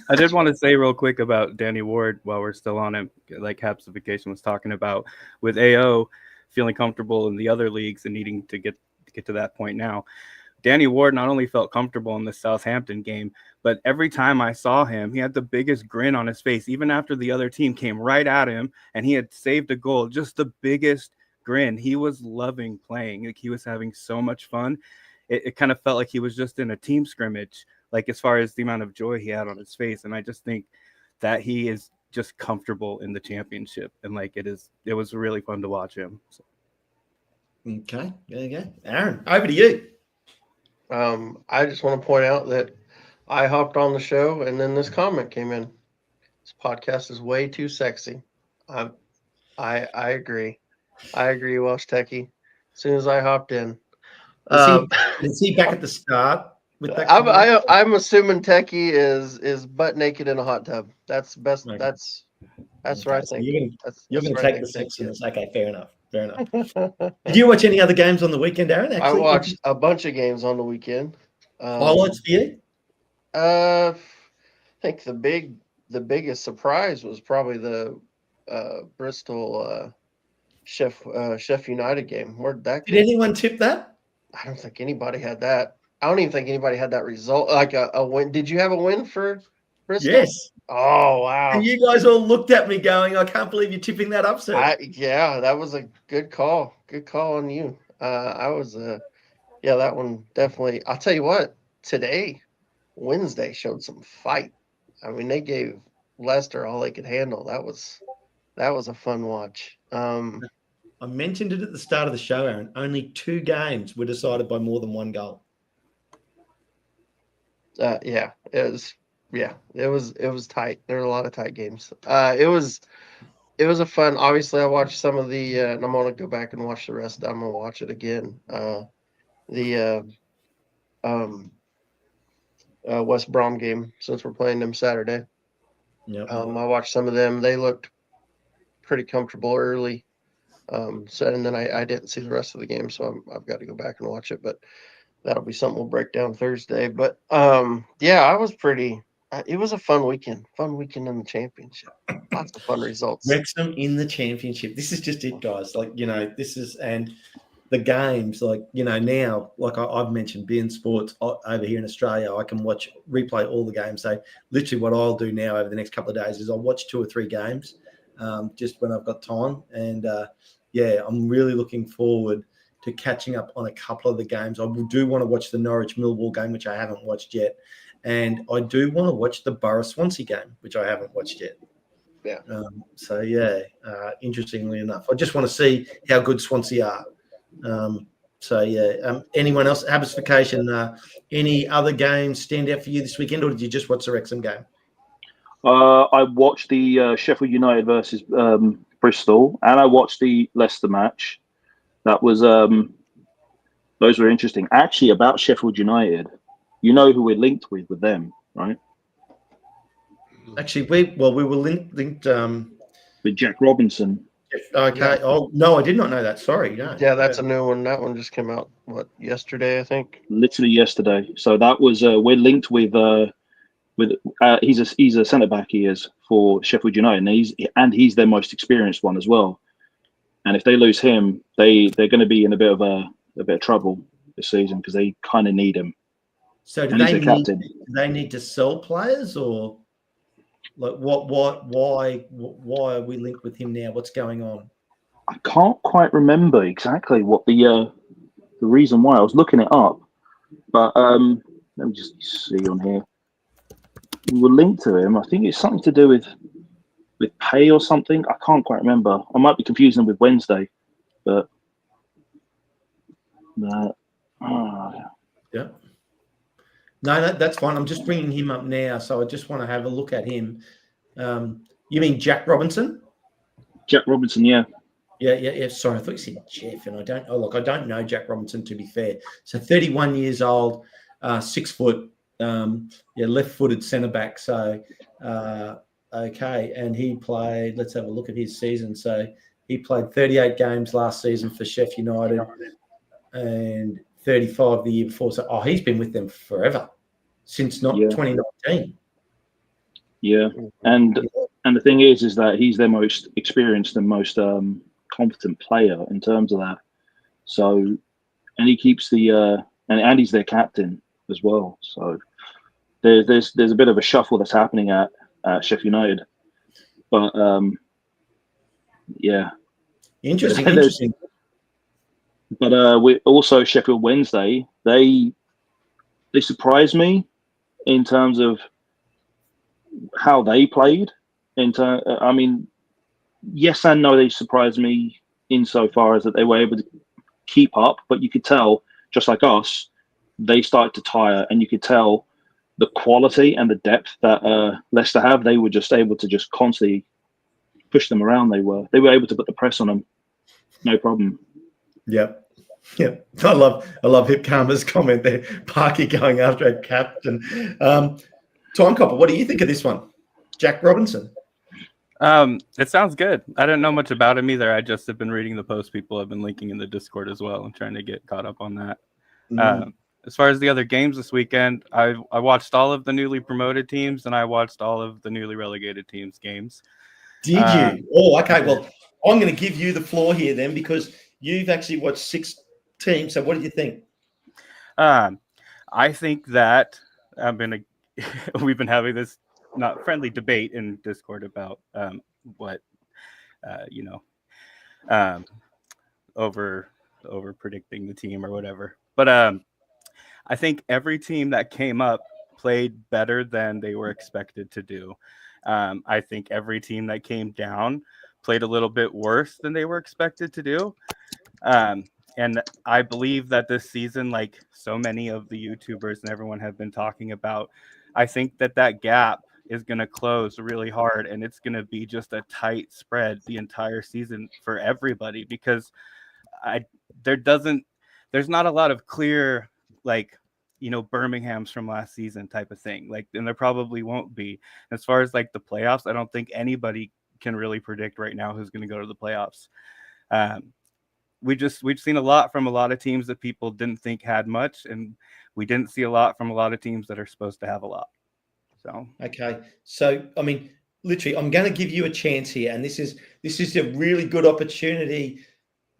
I did want to say real quick about Danny Ward while we're still on him, like Haversification was talking about, with AO feeling comfortable in the other leagues and needing to get to that point now. Danny Ward not only felt comfortable in the Southampton game, but every time I saw him, he had the biggest grin on his face, even after the other team came right at him and he had saved a goal, just the biggest grin. He was loving playing. Like, he was having so much fun. It kind of felt like he was just in a team scrimmage, like as far as the amount of joy he had on his face. And I just think that he is just comfortable in the championship. And like, it was really fun to watch him. So. Okay. There you go. Aaron, over to you. I just want to point out that I hopped on the show and then this comment came in. This podcast is way too sexy. I agree. I agree, Welsh Techie. As soon as I hopped in, is he back at the start? With that I'm assuming Techie is butt naked in a hot tub. That's best. Okay. That's what I think. You're going to take the sexiness. Okay, fair enough. Did you watch any other games on the weekend, Aaron? Actually, I watched a bunch of games on the weekend. Highlights for you? I think the biggest surprise was probably the Bristol Sheff United game. Where'd that go? Did anyone tip that? I don't think anybody had that. I don't even think anybody had that result. Like a win. Did you have a win for Bristol? Yes. Oh, wow. And you guys all looked at me going, I can't believe you're tipping that upset. Yeah, that was a good call. Good call on you. That one definitely. I'll tell you what, today, Wednesday, showed some fight. I mean, they gave Leicester all they could handle. That was a fun watch. I mentioned it at the start of the show, Aaron. Only 2 games were decided by more than 1 goal. Yeah, it was Yeah, it was tight. There were a lot of tight games. It was a fun. Obviously, I watched some of the, and I'm gonna go back and watch the rest. I'm gonna watch it again. The West Brom game, since we're playing them Saturday. Yep. I watched some of them. They looked pretty comfortable early. So and then I didn't see the rest of the game, so I've got to go back and watch it. But that'll be something we'll break down Thursday. But yeah, I was pretty. It was a fun weekend. Fun weekend in the championship. Lots of fun results. Wrexham in the championship. This is just it, guys. Like, this is, and the games, like, now, like I've mentioned, being sports over here in Australia, I can replay all the games. So literally what I'll do now over the next couple of days is I'll watch 2 or 3 games just when I've got time. And yeah, I'm really looking forward to catching up on a couple of the games. I do want to watch the Norwich Millwall game, which I haven't watched yet. And I do want to watch the Borough Swansea game, which I haven't watched yet. Yeah. So yeah, interestingly enough, I just want to see how good Swansea are. So yeah, anyone else? Habitation, any other games stand out for you this weekend, or did you just watch the Wrexham game? I watched the Sheffield United versus Bristol, and I watched the Leicester match. That was those were interesting. Actually, about Sheffield United, you know who we're linked with them, right? Actually, we were linked with Jack Robinson. Okay. Yeah. Oh no, I did not know that. Sorry. No. Yeah, that's a new one. That one just came out yesterday, I think. Literally yesterday. So that was we're linked with he's a centre back. He is for Sheffield United, and he's their most experienced one as well. And if they lose him, they're going to be in a bit of trouble this season because they kind of need him. So do they need to sell players, or like why are we linked with him now? What's going on? I can't quite remember exactly what the reason why. I was looking it up, but let me just see on here. We were linked to him. I think it's something to do with pay or something. I can't quite remember. I might be confusing him with Wednesday, but yeah. No, that's fine. I'm just bringing him up now, so I just want to have a look at him. You mean Jack Robinson? Jack Robinson, yeah. Yeah. Sorry, I thought you said Jeff, and I don't know Jack Robinson, to be fair. So 31 years old, 6 foot, left-footed centre back. So okay, and he played. Let's have a look at his season. So he played 38 games last season for Sheffield United, and 35 the year before. So he's been with them forever, since 2019. Yeah, and the thing is that he's their most experienced and most competent player in terms of that. So, and he keeps the and he's their captain as well. So there's a bit of a shuffle that's happening at Sheffield United, but yeah, interesting. But we also Sheffield Wednesday. They surprised me in terms of how they played. I mean, yes and no. They surprised me insofar as that they were able to keep up, but you could tell, just like us, they started to tire, and you could tell the quality and the depth that Leicester have. They were just able to just constantly push them around. They were able to put the press on them, no problem. Yep. Yeah, I love Hip Karma's comment there. Parky going after a captain. Time Copper, what do you think of this one? Jack Robinson. It sounds good. I don't know much about him either. I just have been reading the posts people have been linking in the Discord as well and trying to get caught up on that. As far as the other games this weekend, I watched all of the newly promoted teams and I watched all of the newly relegated teams games. Did you? Oh, okay. Well, I'm going to give you the floor here then, because you've actually watched 6 teams. So what do you think? I think that we've been having this not friendly debate in Discord about what over predicting the team or whatever. But I think every team that came up played better than they were expected to do. I think every team that came down played a little bit worse than they were expected to do. And I believe that this season, like so many of the YouTubers and everyone have been talking about, I think that gap is going to close really hard, and it's going to be just a tight spread the entire season for everybody, because there's not a lot of clear, like, Birmingham's from last season type of thing. Like, and there probably won't be. As far as like the playoffs, I don't think anybody can really predict right now who's going to go to the playoffs. We've seen a lot from a lot of teams that people didn't think had much, and we didn't see a lot from a lot of teams that are supposed to have a lot. So okay, so I mean, literally, I'm going to give you a chance here, and this is a really good opportunity,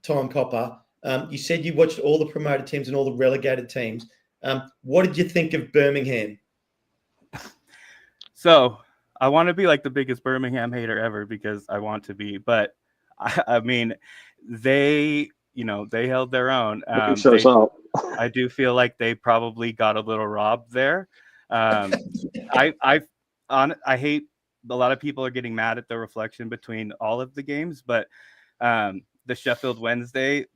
Time Copper. You said you watched all the promoted teams and all the relegated teams. What did you think of Birmingham? So I want to be like the biggest Birmingham hater ever, because I want to be, but I mean, they held their own. I do feel like they probably got a little robbed there. I hate, a lot of people are getting mad at the reflection between all of the games, but the Sheffield Wednesday,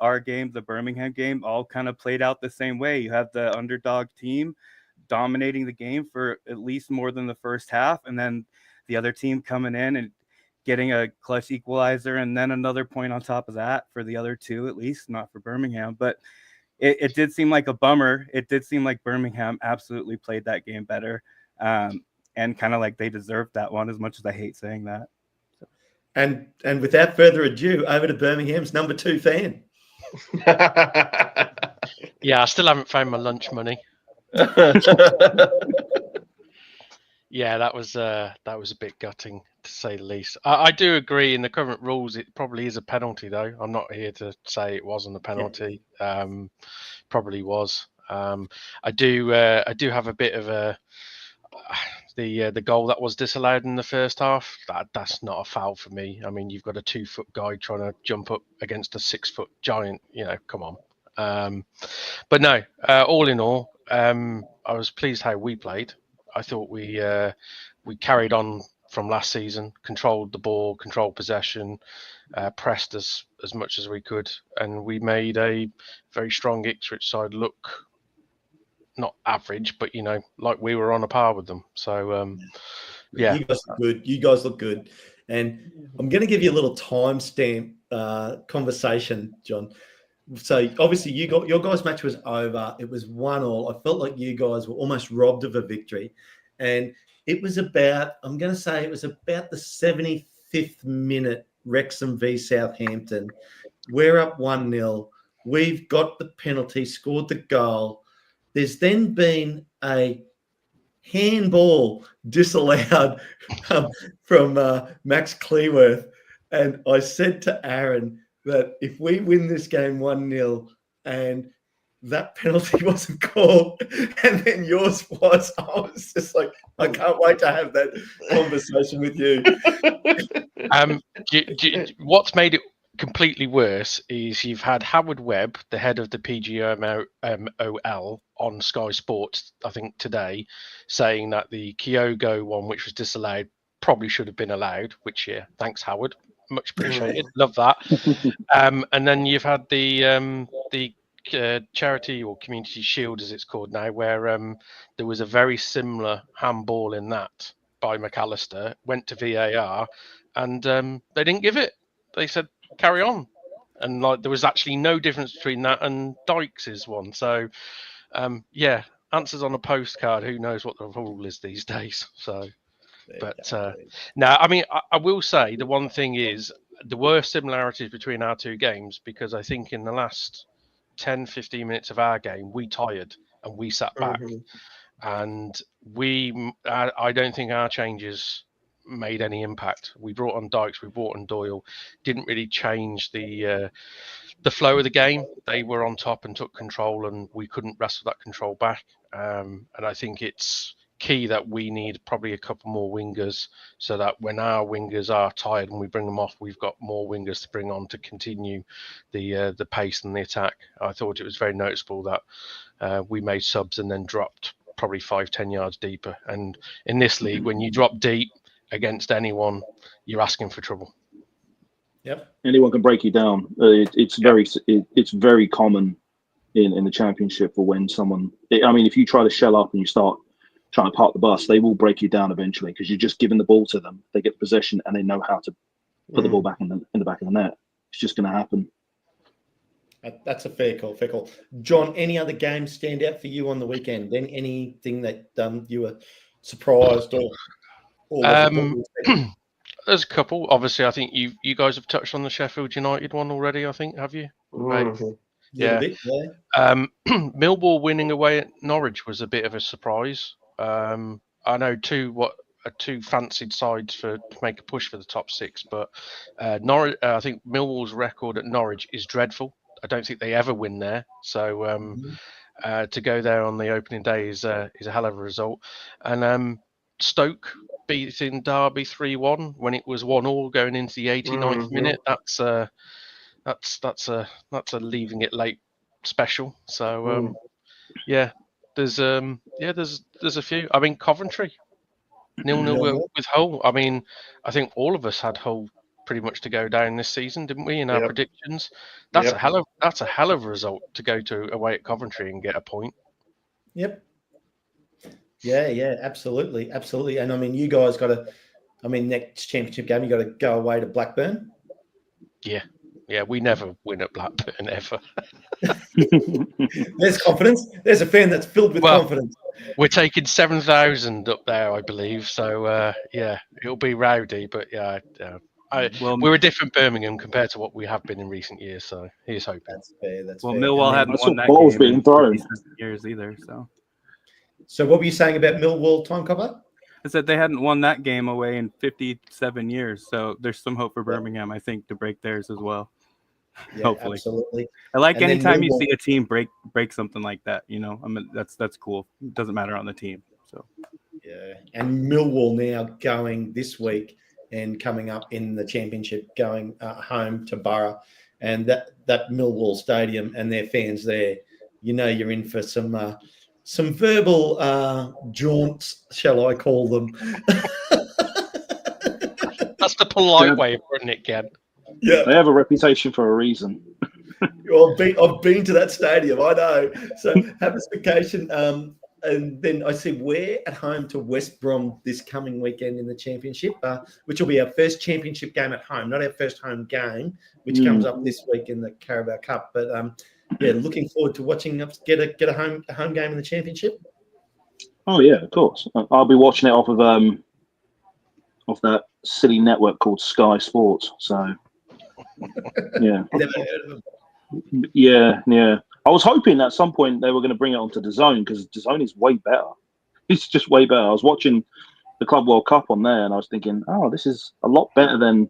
our game, the Birmingham game, all kind of played out the same way. You have the underdog team dominating the game for at least more than the first half, and then the other team coming in and getting a clutch equalizer, and then another point on top of that for the other two, at least, not for Birmingham. But it did seem like a bummer. It did seem like Birmingham absolutely played that game better, and kind of like they deserved that one, as much as I hate saying that. And without further ado, over to Birmingham's number 2 fan. Yeah, I still haven't found my lunch money. Yeah, that was a bit gutting, to say the least. I do agree, in the current rules, it probably is a penalty, though. I'm not here to say it wasn't a penalty. Yeah. Probably was. I do have a bit of a the goal that was disallowed in the first half. That's not a foul for me. I mean, you've got a 2-foot guy trying to jump up against a 6-foot giant. Come on. But no, all in all, I was pleased how we played. I thought we carried on from last season, controlled the ball, controlled possession, pressed as much as we could, and we made a very strong Ipswich side look not average, but like we were on a par with them. So yeah, you guys look good. You guys look good, and I'm going to give you a little timestamp conversation, John. So obviously your guys' match was over. It was 1-1. I felt like you guys were almost robbed of a victory, and it was about, I'm going to say it was about the 75th minute, Wrexham v Southampton. We're up 1-0. We've got the penalty, scored the goal. There's then been a handball disallowed from Max Cleworth. And I said to Aaron that if we win this game 1-0 and that penalty wasn't called and then yours was, I was just like, I can't wait to have that conversation with you. What's made it completely worse is you've had Howard Webb, the head of the PGMOL, on Sky Sports, I think today, saying that the Kyogo one, which was disallowed, probably should have been allowed, which, yeah, thanks, Howard. Much appreciated. Love that. And then you've had the charity or community shield, as it's called now, where there was a very similar handball in that by McAllister, went to VAR, and they didn't give it. They said carry on, and like there was actually no difference between that and Dykes' one. So yeah, answers on a postcard. Who knows what the rule is these days? So but no, I mean, I will say the one thing is there were similarities between our two games, because I think in the last 10-15 minutes of our game we tired and we sat back, and I don't think our changes made any impact. We brought on Dykes, we brought on Doyle, didn't really change the flow of the game. They were on top and took control, and we couldn't wrestle that control back. And I think it's key that we need probably a couple more wingers, so that when our wingers are tired and we bring them off, we've got more wingers to bring on to continue the pace and the attack. I thought it was very noticeable that we made subs and then dropped probably 5-10 yards deeper. And in this league, when you drop deep against anyone, you're asking for trouble. Yep. Anyone can break you down. It's very common in the championship for when someone. I mean, if you try to shell up and you start trying to park the bus, they will break you down eventually because you're just giving the ball to them. They get possession and they know how to put the ball back in the back of the net. It's just going to happen. That's a fair call. Fair call. John, any other games stand out for you on the weekend? Then anything that you were surprised or There's a couple. Obviously, I think you guys have touched on the Sheffield United one already. I think, have you? Right. Yeah. Bit, yeah. Millwall winning away at Norwich was a bit of a surprise. I know two fancied sides to make a push for the top six, but Norwich. I think Millwall's record at Norwich is dreadful. I don't think they ever win there. So to go there on the opening day is a hell of a result. And Stoke beating Derby 3-1 when it was 1-1 going into the 89th minute. That's a leaving it late special. So there's a few. I mean, Coventry 0-0 with Hull. I mean, I think all of us had Hull pretty much to go down this season, didn't we? In our predictions, that's a hell of a result to go to away at Coventry and get a point. Yep. Yeah, absolutely. And I mean, you guys got to. I mean, next championship game, you got to go away to Blackburn. Yeah, we never win at Blackburn ever. There's confidence. There's a fan that's filled with confidence. We're taking 7,000 up there, I believe. So it'll be rowdy. But we're a different Birmingham compared to what we have been in recent years. So here's hoping. That's fair. Millwall hadn't won that balls game being in thrown. years either. So what were you saying about Millwall, Time Copper? I said they hadn't won that game away in 57 years. So there's some hope for Birmingham, I think, to break theirs as well. Yeah, hopefully. Absolutely. I like anytime you see a team break something like that. I mean, that's cool. It doesn't matter on the team. So yeah, and Millwall now going this week and coming up in the championship, going home to Borough, and that Millwall stadium and their fans there. You're in for some verbal jaunts, shall I call them? That's the polite way of putting it, Ken. Yeah, they have a reputation for a reason. I've been to that stadium. I know. So Haversvacation, and then I said we're at home to West Brom this coming weekend in the championship, which will be our first championship game at home, not our first home game, which comes up this week in the Carabao Cup. But looking forward to watching us get a home game in the championship. Oh yeah, of course. I'll be watching it off that silly network called Sky Sports. So yeah. Never heard of them. Yeah. I was hoping at some point they were going to bring it onto DAZN because DAZN is way better. It's just way better. I was watching the Club World Cup on there and I was thinking, oh, this is a lot better than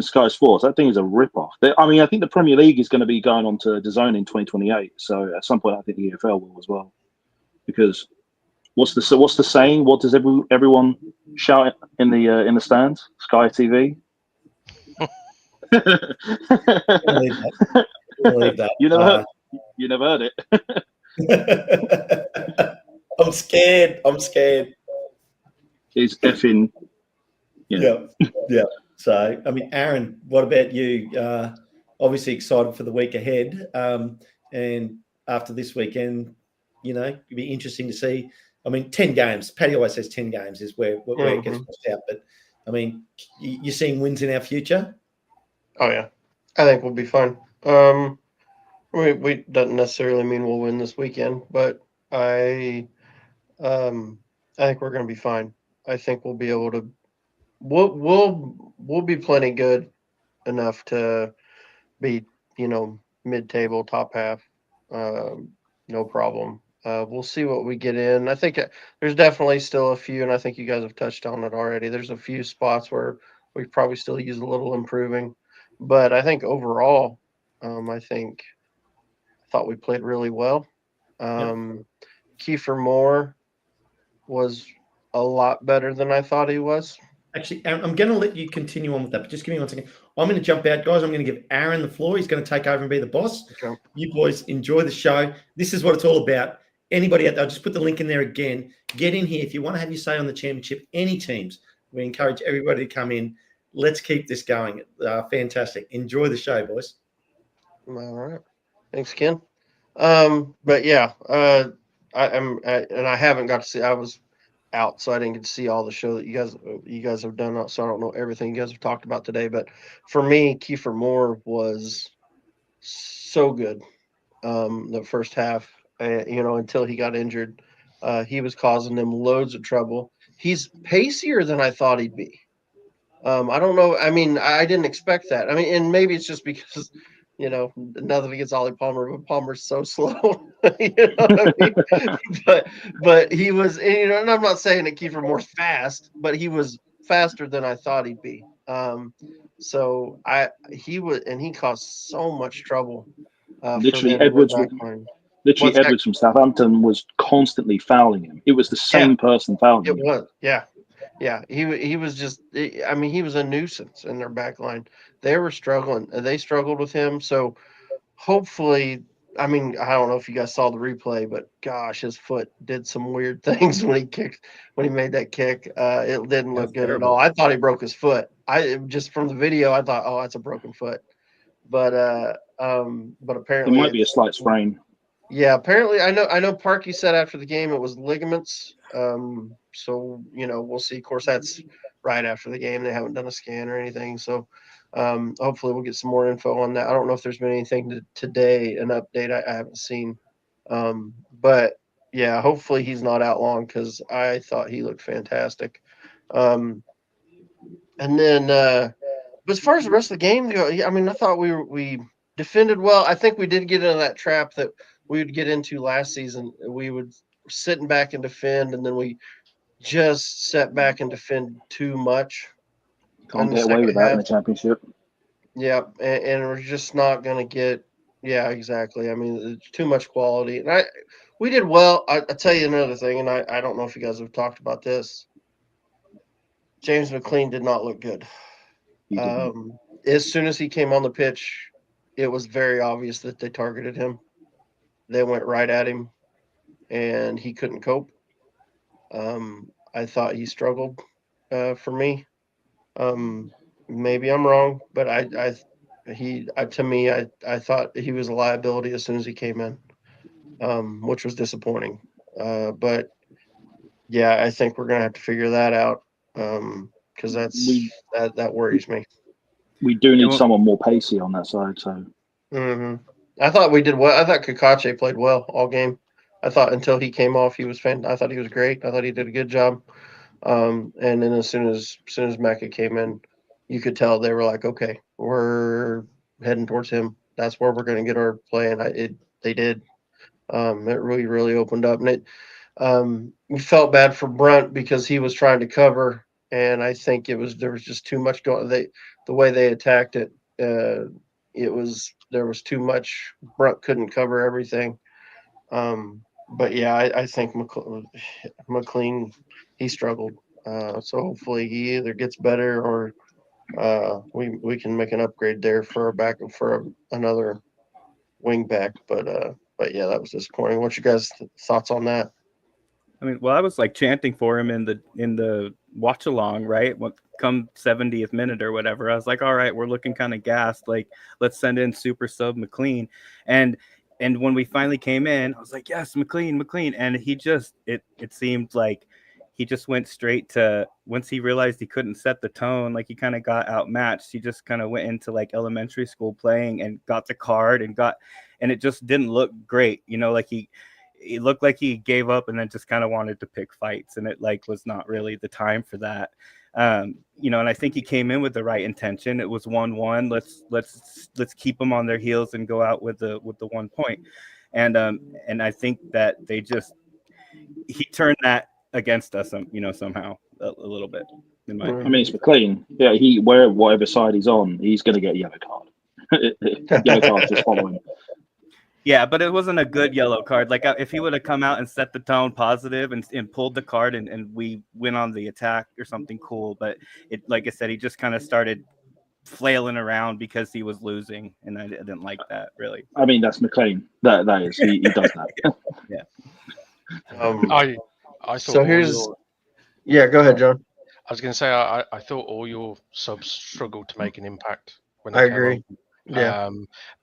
Sky Sports. That thing is a rip-off. I think the Premier League is going to be going on to DAZN in 2028. So at some point, I think the EFL will as well. Because what's the saying? What does everyone shout in the stands? Sky TV. Believe that. You never heard it. I'm scared. It's effing. Yeah. So, I mean, Aaron, what about you? Obviously excited for the week ahead. And after this weekend, it'd be interesting to see. I mean, 10 games. Paddy always says 10 games is where it gets pushed out. But, I mean, you're seeing wins in our future? Oh, yeah. I think we'll be fine. We doesn't necessarily mean we'll win this weekend, but I think we're going to be fine. I think we'll be able to. We'll be plenty good enough to be mid-table, top half, no problem. We'll see what we get in. I think there's definitely still a few, and I think you guys have touched on it already. There's a few spots where we probably still use a little improving, but I think overall, I thought we played really well. Kiefer Moore was a lot better than I thought he was. Actually, I'm going to let you continue on with that, but just give me 1 second. I'm going to jump out, guys. I'm going to give Aaron the floor. He's going to take over and be the boss. Okay. You boys enjoy the show. This is what it's all about. Anybody out there, I'll just put the link in there again. Get in here. If you want to have your say on the championship, any teams, we encourage everybody to come in. Let's keep this going. Fantastic. Enjoy the show, boys. All right. Thanks, Ken. But yeah, and I haven't got to see. I was out, so I didn't get to see all the show that you guys have done. So I don't know everything you guys have talked about today. But for me, Kiefer Moore was so good. The first half, until he got injured, he was causing them loads of trouble. He's pacier than I thought he'd be. I don't know. I mean, I didn't expect that. I mean, and maybe it's just because, nothing against Ollie Palmer, but Palmer's so slow. You know what I mean? but he was, and I'm not saying that Kiefer Moore's fast, but he was faster than I thought he'd be. So he caused so much trouble. Literally, Edwards from Southampton was constantly fouling him. It was the same person fouling him. It was, yeah. Yeah, he was just. I mean, he was a nuisance in their back line. They were struggling. They struggled with him. So hopefully, I mean, I don't know if you guys saw the replay, but gosh, his foot did some weird things when he made that kick. It didn't look good at all. I thought he broke his foot. Just from the video, I thought, oh, that's a broken foot. But apparently it might be a slight sprain. Yeah, apparently I know Parkey said after the game it was ligaments. So we'll see. Of course, that's right after the game. They haven't done a scan or anything. So hopefully we'll get some more info on that. I don't know if there's been anything today, an update I haven't seen. But yeah, hopefully he's not out long because I thought he looked fantastic. And then but as far as the rest of the game, I mean, I thought we defended well. I think we did get into that trap that we would get into last season. We would sit back and defend, and then we just set back and defend too much. Can't get away with that in the championship. Yeah, and we're just not going to get. Yeah, exactly. I mean, it's too much quality, and we did well. I tell you another thing, and I don't know if you guys have talked about this. James McLean did not look good. As soon as he came on the pitch, it was very obvious that they targeted him. They went right at him, and he couldn't cope. I thought he struggled for me. Maybe I'm wrong, but to me, I thought he was a liability as soon as he came in, which was disappointing. But yeah, I think we're gonna have to figure that out because that worries me. We do need someone more pacey on that side. So I thought we did well. I thought Kakache played well all game. I thought until he came off, he was fantastic. I thought he was great. I thought he did a good job. And then as soon as Mecca came in, you could tell they were like, okay, we're heading towards him. That's where we're going to get our play. And they did. It really, really opened up. And we felt bad for Brunt because he was trying to cover. And I think there was just too much going. The way they attacked it, there was too much. Brunt couldn't cover everything. But yeah, I think McLean, he struggled. So hopefully he either gets better or we can make an upgrade there for another wing back. But yeah, that was disappointing. What's your guys' thoughts on that? I mean, well, I was like chanting for him in the watch along, right? Come 70th minute or whatever. I was like, all right, we're looking kind of gassed. Like, let's send in super sub McLean. And when we finally came in, I was like, yes, McLean. And he just, it seemed like he just went straight to, once he realized he couldn't set the tone, like he kind of got outmatched. He just kind of went into like elementary school playing and got the card and it just didn't look great. Like he looked like he gave up and then just kind of wanted to pick fights. And it like was not really the time for that. And I think he came in with the right intention. It was 1-1. Let's keep them on their heels and go out with the 1 point. And I think that he turned that against us, somehow a little bit. I mean, it's McLean. Yeah, whatever side he's on, he's going to get a yellow card. Yellow card's just following. Yeah, but it wasn't a good yellow card. Like if he would have come out and set the tone positive and pulled the card and we went on the attack or something cool. But like I said, he just kind of started flailing around because he was losing, and I didn't like that really. I mean, that's McLean. That is he does that. Yeah. I thought. So yeah. Go ahead, John. I was going to say I thought all your subs struggled to make an impact when I agree. Yeah.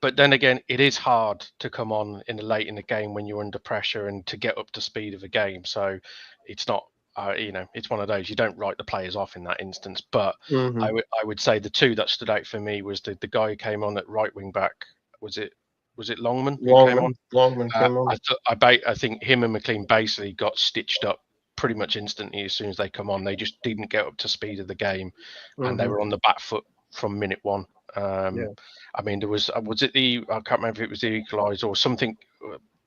But then again, it is hard to come on late in the game when you're under pressure and to get up to speed of a game. So it's not, it's one of those, you don't write the players off in that instance. But Hmm. I would say the two that stood out for me was the guy who came on at right wing back. Was it Longman who came on? Longman came on. I think him and McLean basically got stitched up pretty much instantly as soon as they come on. They just didn't get up to speed of the game, and they Mhm. were on the back foot from minute one. Yeah. I mean, there was it I can't remember if it was the equaliser or something.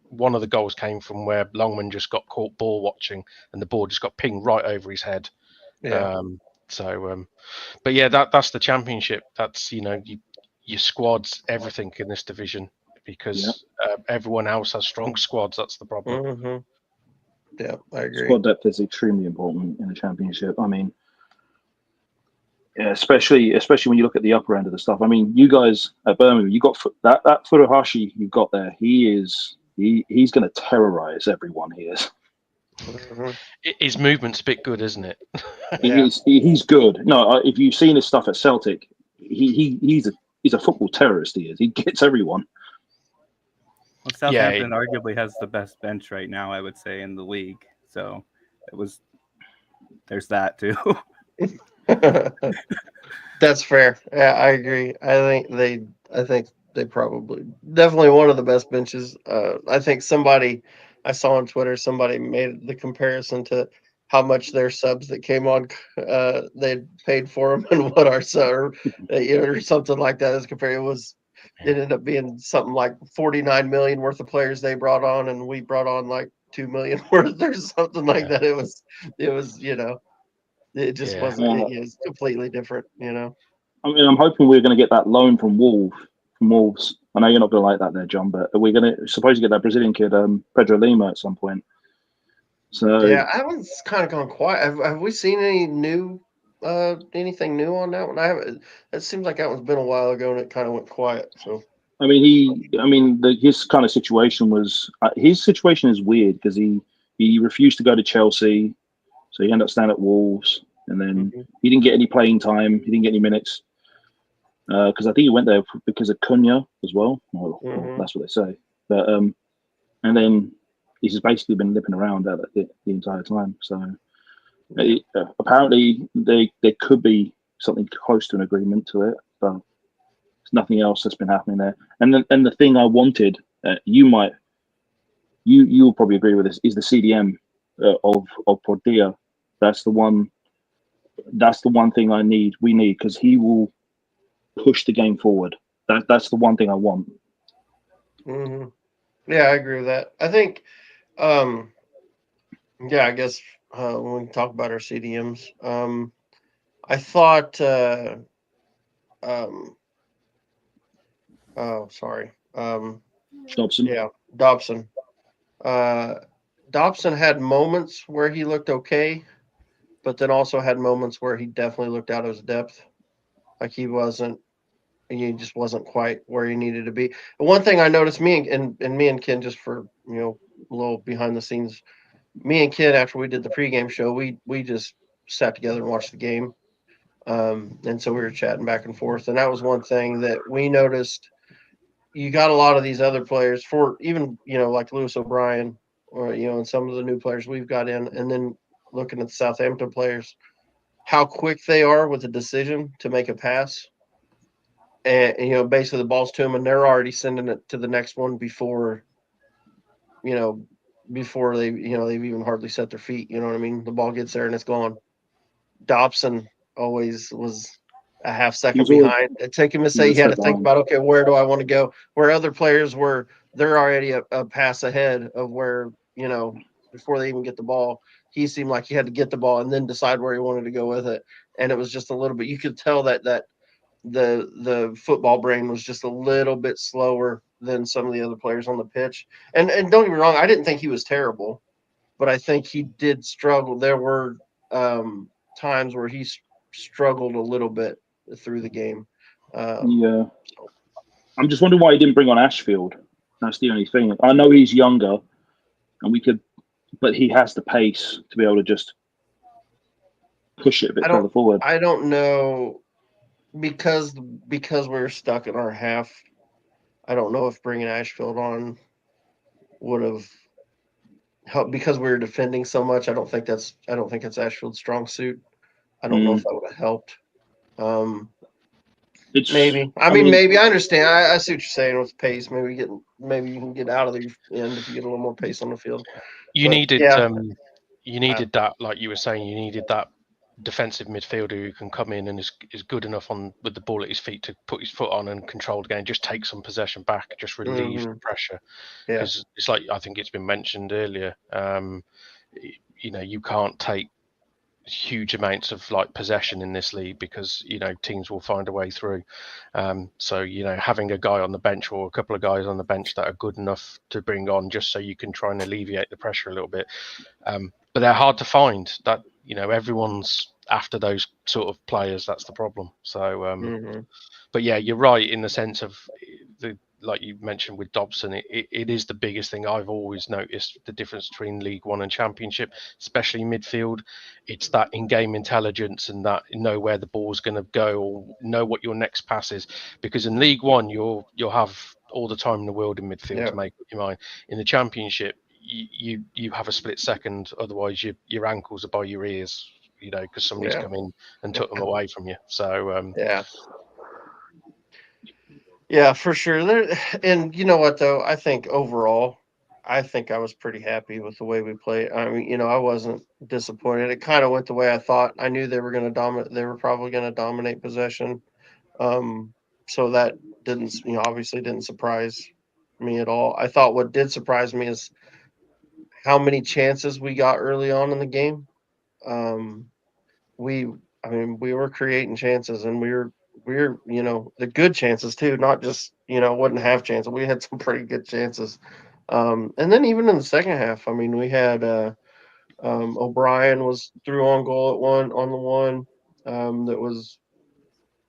One of the goals came from where Longman just got caught ball watching, and the ball just got pinged right over his head. Yeah. But yeah, that's the championship. That's your squads, everything in this division, because everyone else has strong squads. That's the problem. Hmm. Yeah, I agree. Squad depth is extremely important in the championship. I mean, yeah, especially when you look at the upper end of the stuff. I mean, you guys at Birmingham, you got that Furuhashi you've got there. He's going to terrorize everyone. He is. Hmm. His movement's a bit good, isn't it? Yeah. He's good. No, if you've seen his stuff at Celtic, he's a football terrorist. He is. He gets everyone. Well, Southampton arguably has the best bench right now, I would say, in the league. So there's that too. That's fair. Yeah, I agree. I think they probably definitely one of the best benches. I think I saw on Twitter somebody made the comparison to how much their subs that came on they paid for them and what our sub or something like that as compared. It ended up being something like 49 million worth of players they brought on, and we brought on like 2 million worth or something like that. It was it just wasn't. It is completely different. I mean, I'm hoping we're going to get that loan from Wolves. I know you're not going to like that there, John, but we're going to supposed to get that Brazilian kid, Pedro Lima, at some point. So yeah, that one's kind of gone quiet. Have we seen anything new on that one? I haven't. It seems like that one's been a while ago, and it kind of went quiet. So I mean, his kind of situation was his situation is weird because he refused to go to Chelsea, so he ended up staying at Wolves, and then he didn't get any playing time. He didn't get any minutes because I think he went there because of Cunha as well. Well, that's what they say. But and then he's just basically been lipping around the entire time. So apparently there could be something close to an agreement to it, but there's nothing else that's been happening there. And the thing I wanted, you'll probably agree with this, is the CDM of Portia. That's the one thing we need because he will push the game forward. That's the one thing I want. Mm-hmm. Yeah, I agree with that. I think, I guess when we talk about our CDMs, I thought, sorry, Dobson. Yeah, Dobson. Dobson had moments where he looked okay, but then also had moments where he definitely looked out of his depth, like he just wasn't quite where he needed to be. And one thing I noticed, me and Ken, just for a little behind the scenes, me and Ken, after we did the pregame show, we just sat together and watched the game, and so we were chatting back and forth, and that was one thing that we noticed. You got a lot of these other players, for even like Lewis O'Brien, or and some of the new players we've got in, and then looking at the Southampton players, how quick they are with a decision to make a pass. And basically the ball's to them, and they're already sending it to the next one before they they've even hardly set their feet. You know what I mean? The ball gets there and it's gone. Dobson always was a half second behind. It took him to say he had to think about, okay, where do I want to go? Where other players they're already a pass ahead of where before they even get the ball. He seemed like he had to get the ball and then decide where he wanted to go with it. And it was just a little bit. You could tell that the football brain was just a little bit slower than some of the other players on the pitch. And don't get me wrong, I didn't think he was terrible, but I think he did struggle. There were times where he struggled a little bit through the game. Yeah. I'm just wondering why he didn't bring on Ashfield. That's the only thing. I know he's younger, but he has the pace to be able to just push it a bit further forward. I don't know. because we're stuck in our half. I don't know if bringing Ashfield on would have helped because we were defending so much. I don't think it's Ashfield's strong suit. I don't know if that would have helped. Maybe. I mean, maybe. I understand. I see what you're saying with pace. Maybe you can get out of the end if you get a little more pace on the field. You But, needed yeah. you needed that, like you were saying, you needed that defensive midfielder who can come in and is good enough with the ball at his feet to put his foot on and control the game, just take some possession back, just relieve the pressure. Yeah. Because it's like, I think it's been mentioned earlier, you can't take huge amounts of like possession in this league because teams will find a way through. So having a guy on the bench or a couple of guys on the bench that are good enough to bring on just so you can try and alleviate the pressure a little bit, but they're hard to find. That everyone's after those sort of players. That's the problem. So but yeah, you're right in the sense of like you mentioned with Dobson, it is the biggest thing I've always noticed, the difference between League One and Championship, especially midfield. It's that in-game intelligence and that know where the ball's going to go or know what your next pass is. Because in League One, you'll have all the time in the world in midfield to make up your mind. In the Championship, you have a split second, otherwise your ankles are by your ears, because somebody's come in and took them away from you. So yeah, for sure. And you know what though? I think overall, I was pretty happy with the way we played. I mean, I wasn't disappointed. It kind of went the way I thought. I knew they were going to dominate. They were probably going to dominate possession. So that didn't, obviously didn't surprise me at all. I thought what did surprise me is how many chances we got early on in the game. We were creating chances, and we were the good chances too, not just wasn't half chances. We had some pretty good chances. And then even in the second half, I mean, we had O'Brien was through on goal at the one that was.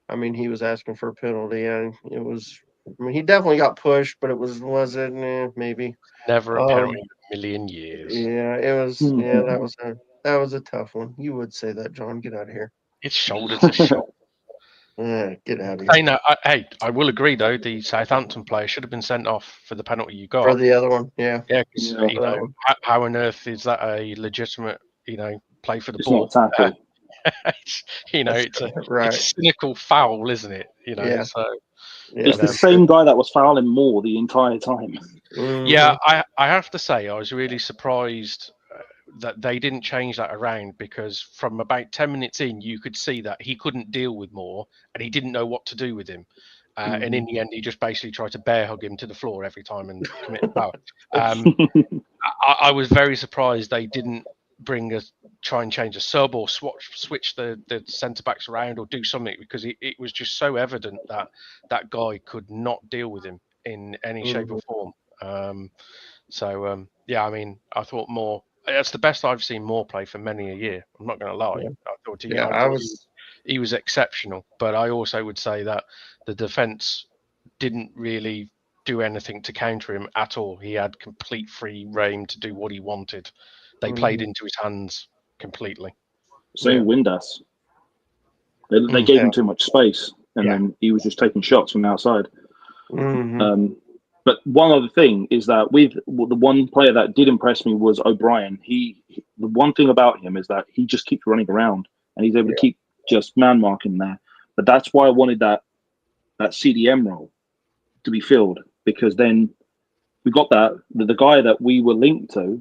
I mean, he was asking for a penalty, and it was. I mean, he definitely got pushed, but was it? Maybe. Never a penalty in a million years. Yeah, it was. Yeah, that was a tough one. You would say that, John. Get out of here. It's shoulder to shoulder. Get out of here. I will agree though. The Southampton player should have been sent off for the penalty you got. For the other one, yeah. Yeah, because how on earth is that a legitimate, play for the it's ball? It's not a tackle. It's a right. cynical foul, isn't it? Yeah. So it's the same guy that was fouling more the entire time. Yeah, I have to say I was really surprised that they didn't change that around, because from about 10 minutes in, you could see that he couldn't deal with Moore and he didn't know what to do with him. And in the end, he just basically tried to bear hug him to the floor every time and commit a foul. I was very surprised they didn't try and change a sub or switch the centre backs around or do something, because it was just so evident that guy could not deal with him in any shape or form. Yeah, I mean, I thought Moore. That's the best I've seen Moore play for many a year. I'm not going to lie. Yeah. I thought he was exceptional. But I also would say that the defence didn't really do anything to counter him at all. He had complete free rein to do what he wanted. They played into his hands completely. Same Windass. They gave him too much space, and then he was just taking shots from the outside. But one other thing is that with the one player that did impress me was O'Brien. The one thing about him is that he just keeps running around and he's able to keep just man marking there. But that's why I wanted that CDM role to be filled, because then we got the guy that we were linked to.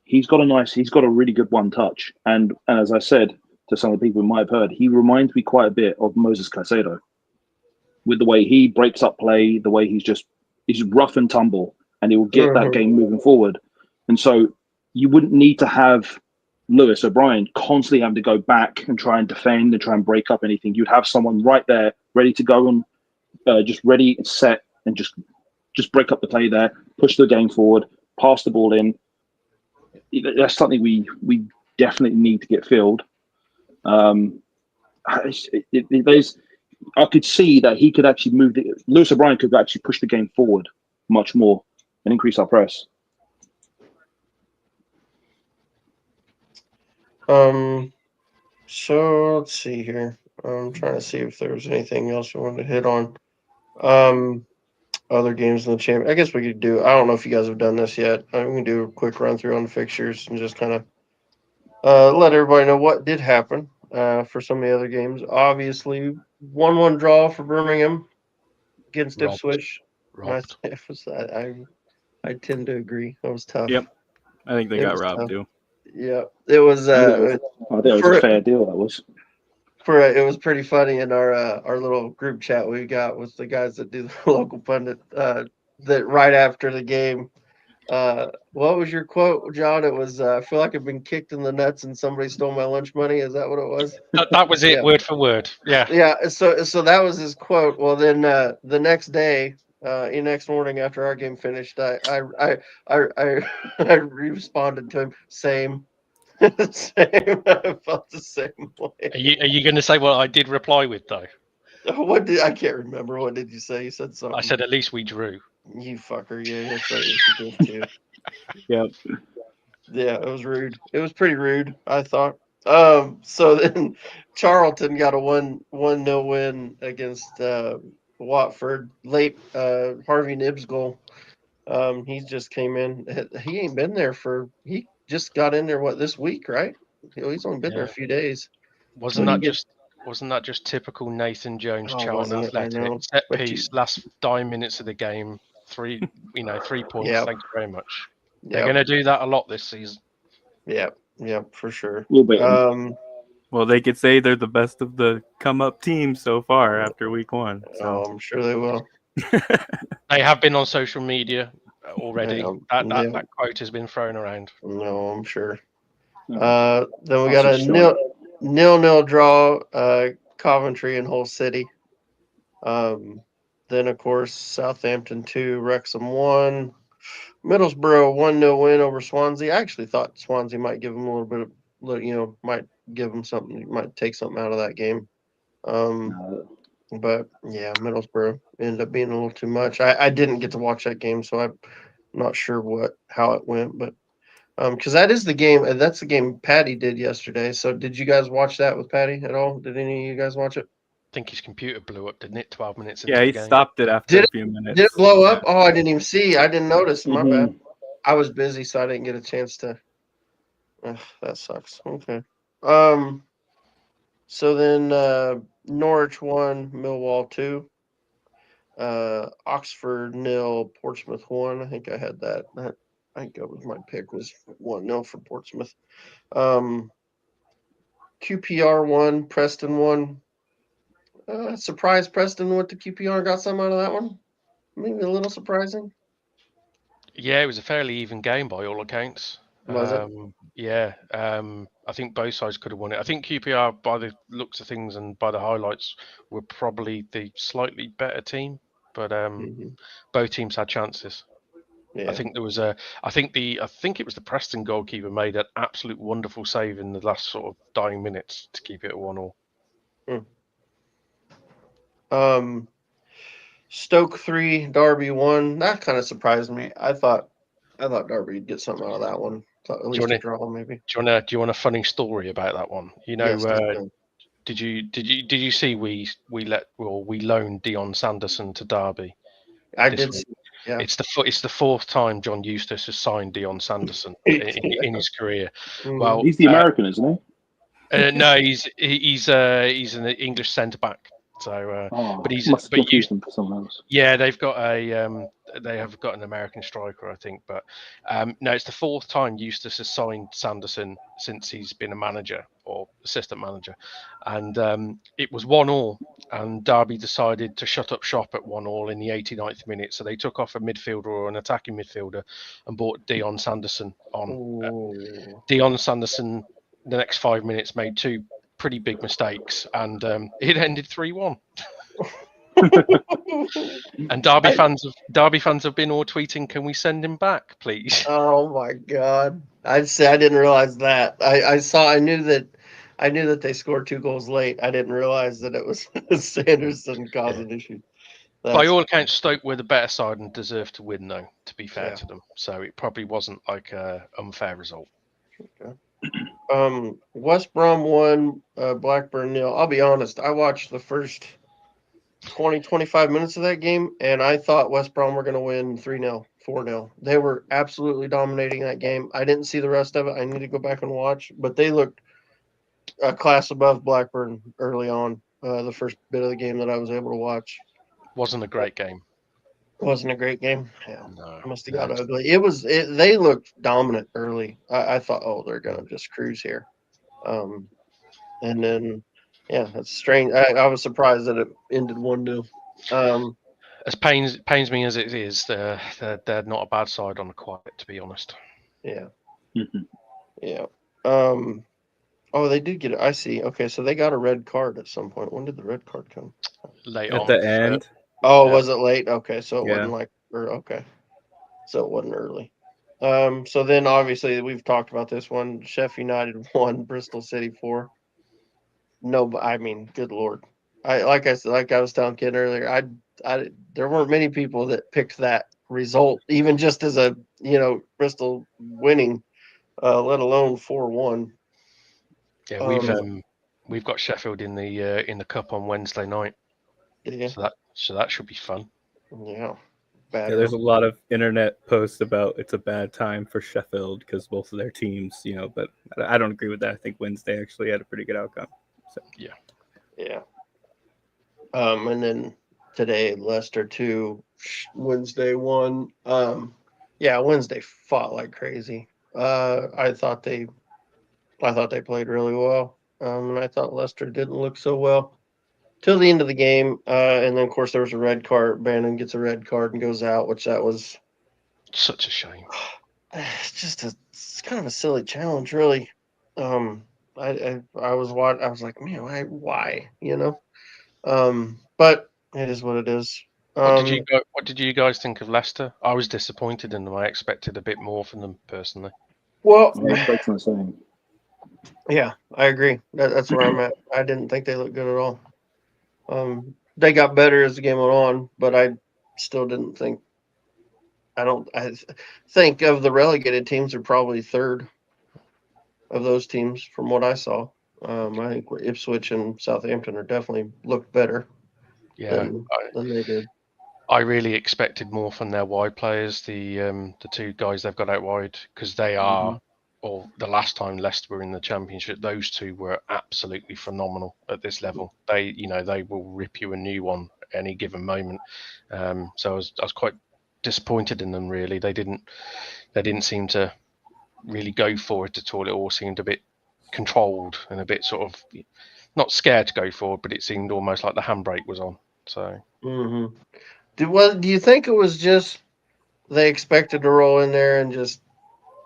He's got a really good one touch, and as I said to some of the people who might have heard, he reminds me quite a bit of Moses Caicedo with the way he breaks up play, the way he's rough and tumble, and he will get that game moving forward. And so you wouldn't need to have Lewis O'Brien constantly having to go back and try and defend and try and break up anything. You'd have someone right there ready to go and just ready and set and just break up the play there, push the game forward, pass the ball in. That's something we definitely need to get filled. I could see that he could actually Lewis O'Brien could actually push the game forward much more and increase our press. So let's see here. I'm trying to see if there was anything else you wanted to hit on. Other games in the champion. I guess we could do. I don't know if you guys have done this yet. We can do a quick run through on the fixtures and just kind of let everybody know what did happen for some of the other games. Obviously, 1-1 draw for Birmingham against Robbed. Ipswich. Robbed. I tend to agree. That was tough. Yep. I think they It got was robbed tough. too. Yeah, it was. I think it was a fair deal. That was. It was pretty funny in our little group chat we got with the guys that do the local pundit. That right after the game. What was your quote, John? It was, I feel like I've been kicked in the nuts and somebody stole my lunch money. Is that what it was? That was it, Yeah. word for word. Yeah. Yeah. So that was his quote. Well, then the next day, next morning after our game finished, I responded to him, same. Same. I felt the same way. Are you going to say what I did reply with though? I can't remember. What did you say? You said something. I said at least we drew. You fucker. Yeah, that's right. It's a gift too. Yep. Yeah, it was rude. It was pretty rude, I thought. So then Charlton got a 1-0 win against Watford. Late Harvey Nibbs goal. He just came in. He ain't been there he just got in there this week, right? He's only been there a few days. Wasn't that just typical Nathan Jones, Charlton Athletic? Set piece, last 9 minutes of the game, 3 points. Yep. Thank you very much. They're going to do that a lot this season. Yeah, for sure. We'll beat Well, they could say they're the best of the come-up teams so far after week 1. So. I'm sure they will. They have been on social media already. Yeah, that quote has been thrown around. No, I'm sure. Then we got a 0-0 draw, Coventry and Hull City. Then of course Southampton 2, Wrexham 1, Middlesbrough 1-0 win over Swansea. I actually thought Swansea might give them a little bit of, might give them something, might take something out of that game. But yeah, Middlesbrough ended up being a little too much. I didn't get to watch that game, so I'm not sure how it went, but because that's the game Patty did yesterday. So did you guys watch that with Patty at all? Did any of you guys watch it? I think his computer blew up, didn't it? 12 minutes into Yeah, the he game. stopped it after a few minutes. Did it blow up? Oh, I didn't even see. I didn't notice. My bad. I was busy, so I didn't get a chance to. That sucks. Okay. So then Norwich 1, Millwall 2. Oxford 0, Portsmouth 1. I think I had that. I think that was my pick, was 1-0 for Portsmouth. QPR 1, Preston 1. Surprise Preston went to QPR and got some out of that one. Maybe a little surprising. Yeah, it was a fairly even game by all accounts. Was it? Yeah. I think both sides could have won it. I think QPR, by the looks of things and by the highlights, were probably the slightly better team, but both teams had chances. Yeah. I think there was I think it was the Preston goalkeeper made an absolute wonderful save in the last sort of dying minutes to keep it at 1-1. Stoke 3, Derby 1. That kind of surprised me. I thought Derby would get something out of that one. At least a draw, maybe. Do you want a funny story about that one? Yes, did you see we loaned Dion Sanderson to Derby? I did see. Yeah. It's the fourth time John Eustace has signed Dion Sanderson in his career. Well, he's the American, isn't he? No, he's an English centre back. So, but used him for someone else. Yeah, they have got an American striker, I think. But no, it's the fourth time Eustace has signed Sanderson since he's been a manager or assistant manager, and it was 1-1, and Derby decided to shut up shop at 1-1 in the 89th minute. So they took off a midfielder or an attacking midfielder and brought Dion Sanderson on. Dion Sanderson, the next 5 minutes, made 2 pretty big mistakes, and it ended 3-1. And Derby fans have been all tweeting, "Can we send him back, please?" Oh my God! I'd say I didn't realize that. I knew that they scored 2 goals late. I didn't realize that it was Sanderson causing issues. By all accounts, Stoke were the better side and deserved to win, though. To be fair to them, so it probably wasn't like an unfair result. Okay. West Brom 1, Blackburn 0. I'll be honest, I watched the first 20, 25 minutes of that game, and I thought West Brom were going to win 3-0, 4-0. They were absolutely dominating that game. I didn't see the rest of it. I need to go back and watch, but they looked a class above Blackburn early on, the first bit of the game that I was able to watch. Wasn't a great game. Wasn't a great game. Yeah, No. must have got ugly. They looked dominant early. I thought, oh, they're going to just cruise here. And then, yeah, that's strange. I was surprised that it ended 1-0. As pains me as it is, they're not a bad side on the quiet, to be honest. Yeah. Mhm. Yeah. Oh, they did get it. I see. Okay, so they got a red card at some point. When did the red card come? Late At on. the end. Oh, Yeah. was it late? Okay, so it Yeah. wasn't like, or okay, so it wasn't early. So then obviously we've talked about this one. Sheffield United 1, Bristol City 4. No, I mean, good lord. Like I was telling Kid earlier, there weren't many people that picked that result, even just as a Bristol winning, let alone 4-1. Yeah, we've got Sheffield in the cup on Wednesday night, Yeah, so that should be fun. yeah. Bad Yeah, there's a one. lot of internet posts about it's a bad time for Sheffield because both of their teams, but I don't agree with that. I think Wednesday actually had a pretty good outcome. So. Yeah. And then today Leicester 2, Wednesday 1. Yeah, Wednesday fought like crazy. I thought they played really well. And I thought Leicester didn't look so well till the end of the game. And then of course there was a red card. Bannon gets a red card and goes out, which that was Such a shame. it's kind of a silly challenge, really. I was like, man, why? But it is what it is. What did you guys think of Leicester? I was disappointed in them. I expected a bit more from them personally. Well, I was expecting the same. yeah, I agree. That's where I'm at. I didn't think they looked good at all. They got better as the game went on, but I still didn't think. I think of the relegated teams are probably third of those teams from what I saw. I think Ipswich and Southampton are definitely looked better than they did. I really expected more from their wide players, the two guys they've got out wide, because they are, or the last time Leicester were in the Championship, those two were absolutely phenomenal at this level. They will rip you a new one any given moment. So I was quite disappointed in them. Really, they didn't seem to really go for it at all. It all seemed a bit controlled and a bit sort of not scared to go forward, but it seemed almost like the handbrake was on. So. Mm-hmm. Do you think it was just they expected to roll in there and just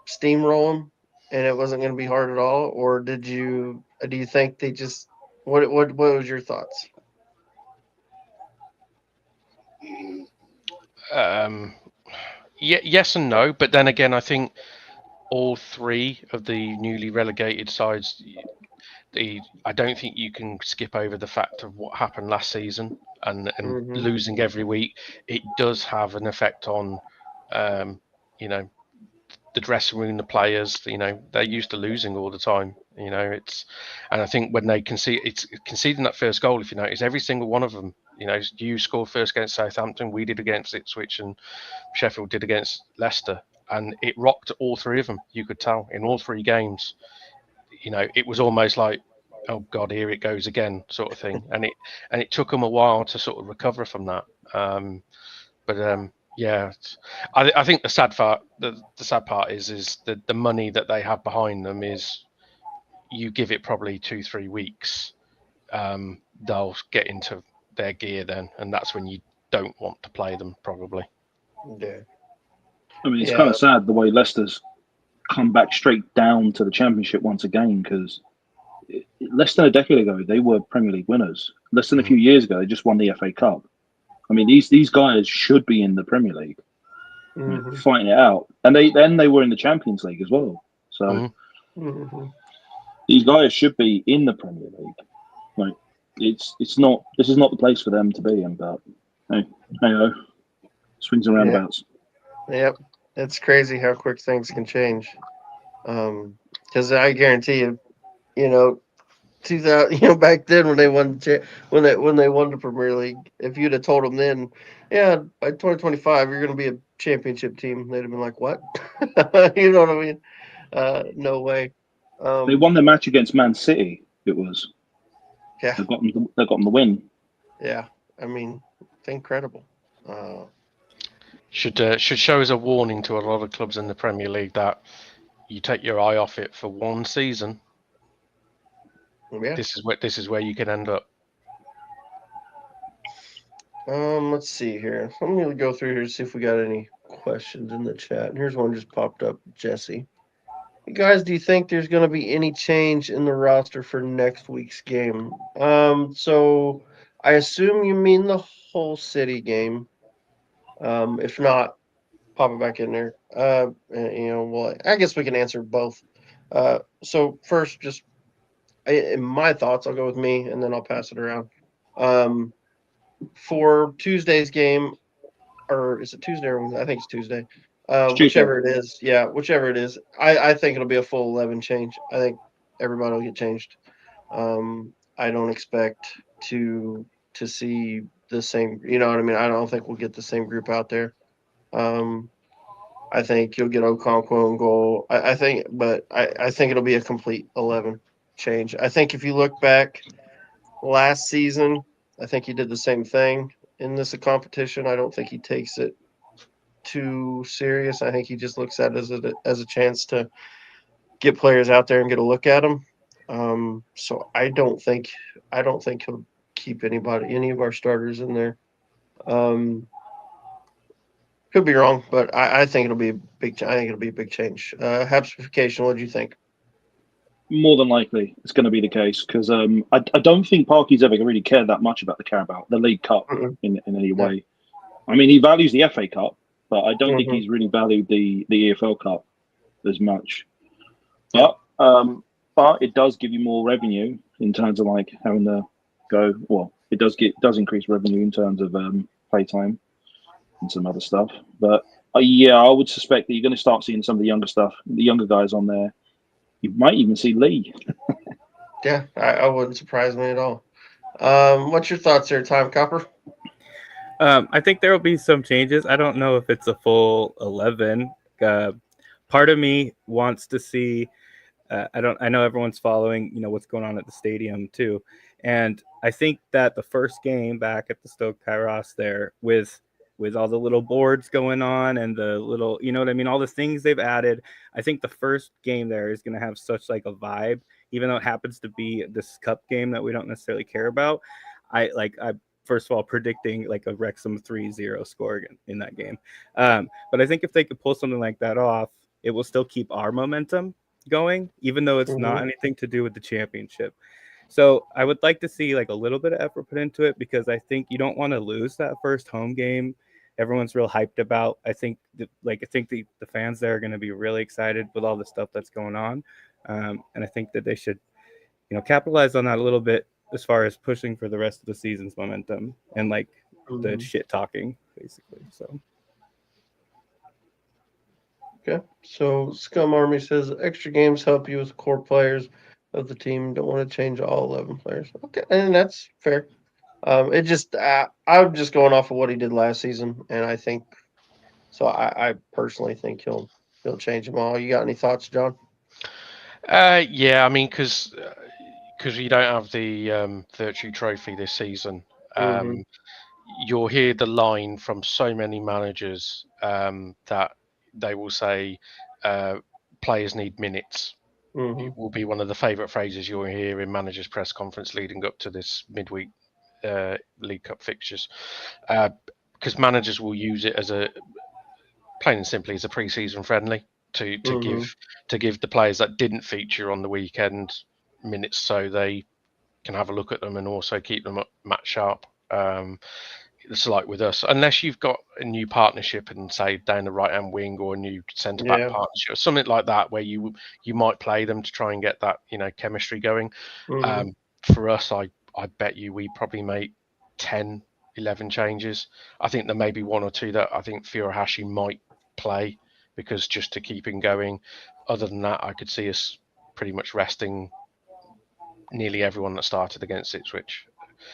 steamroll them, and it wasn't going to be hard at all, or do you think they just what was your thoughts? Yes and no, but then again, I think all three of the newly relegated sides, I don't think you can skip over the fact of what happened last season and losing every week. It does have an effect on, the dressing room, the players. They're used to losing all the time. And I think when they conceding that first goal, if you notice, every single one of them. You scored first against Southampton, we did against Ipswich, and Sheffield did against Leicester, and it rocked all three of them. You could tell in all three games. It was almost like, oh God, here it goes again, sort of thing. And it took them a while to sort of recover from that. Yeah, I think the sad part is the money that they have behind them is, you give it probably 2-3 weeks, they'll get into their gear then, and that's when you don't want to play them probably. Yeah. I mean, it's kind of sad the way Leicester's come back straight down to the Championship once again, because less than a decade ago they were Premier League winners. Less than a few years ago they just won the FA Cup. I mean, these guys should be in the Premier League, fighting it out, and they were in the Champions League as well. So these guys should be in the Premier League. Like, it's not. This is not the place for them to be in. But hey, swings and roundabouts. Yep, it's crazy how quick things can change. Because I guarantee you, 2000, back then when they won when they won the Premier League, if you'd have told them then, yeah, by 2025 you're going to be a championship team, they'd have been like, what? You know what I mean? No way. They won the match against Man City. It was. Yeah. They got them the win. Yeah. I mean, it's incredible. Should show as a warning to a lot of clubs in the Premier League that you take your eye off it for one season. Yeah. This is where you can end up. Let's see here. Let me go through here to see if we got any questions in the chat. And here's one just popped up, Jesse. You guys, do you think there's going to be any change in the roster for next week's game? So I assume you mean the whole city game. If not, pop it back in there. Well, I guess we can answer both. So first, just in my thoughts, I'll go with me, and then I'll pass it around. For Tuesday's game, or is it Tuesday or Wednesday? I think it's Tuesday. Whichever it is, whichever it is. I think it'll be a full 11 change. I think everybody will get changed. I don't expect to see the same. You know what I mean? I don't think we'll get the same group out there. I think you'll get Okonkwo in goal. I think it'll be a complete 11 change. I think if you look back last season, I think he did the same thing in this competition. I don't think he takes it too serious. I think he just looks at it as a chance to get players out there and get a look at them. So I don't think he'll keep any of our starters in there. Could be wrong, but I think it'll be a big. I think it'll be a big change. Hapsification. What do you think? More than likely, it's going to be the case because I don't think Parky's ever really cared that much about the League Cup in any way. I mean, he values the FA Cup, but I don't think he's really valued the EFL Cup as much. But it does give you more revenue in terms of like having to go. Well, it does increase revenue in terms of playtime and some other stuff. But I would suspect that you're going to start seeing some of the younger guys on there. You might even see Lee. Yeah, I wouldn't surprise me at all. What's your thoughts there, Time Copper? I think there will be some changes. I don't know if it's a full 11. Part of me wants to see. I know everyone's following, what's going on at the stadium too, and I think that the first game back at the Stoke Kairos there with all the little boards going on and the little, all the things they've added. I think the first game there is going to have such like a vibe, even though it happens to be this cup game that we don't necessarily care about. I first of all predicting like a Wrexham 3-0 score in that game. But I think if they could pull something like that off, it will still keep our momentum going, even though it's not anything to do with the championship. So I would like to see like a little bit of effort put into it because I think you don't want to lose that first home game. Everyone's real hyped about. I think the fans there are going to be really excited with all the stuff that's going on, and I think that they should, capitalize on that a little bit as far as pushing for the rest of the season's momentum and like the shit talking basically. So. Okay, so Scum Army says extra games help you with core players of the team. Don't want to change all 11 players. Okay, and that's fair. I'm just going off of what he did last season, and I think so. I personally think he'll change them all. You got any thoughts, John? Yeah, I mean, because you don't have the Virtue Trophy this season. You'll hear the line from so many managers that they will say players need minutes. It will be one of the favourite phrases you'll hear in managers' press conference leading up to this midweek League Cup fixtures, because managers will use it as plain and simply as a pre-season friendly to give the players that didn't feature on the weekend minutes so they can have a look at them and also keep them match sharp. It's like with us, unless you've got a new partnership and say down the right hand wing or a new centre back partnership or something like that, where you might play them to try and get that chemistry going. For us, I bet you we probably make 10, 11 changes. I think there may be one or two that I think Furuhashi might play because just to keep him going. Other than that, I could see us pretty much resting nearly everyone that started against Ipswich,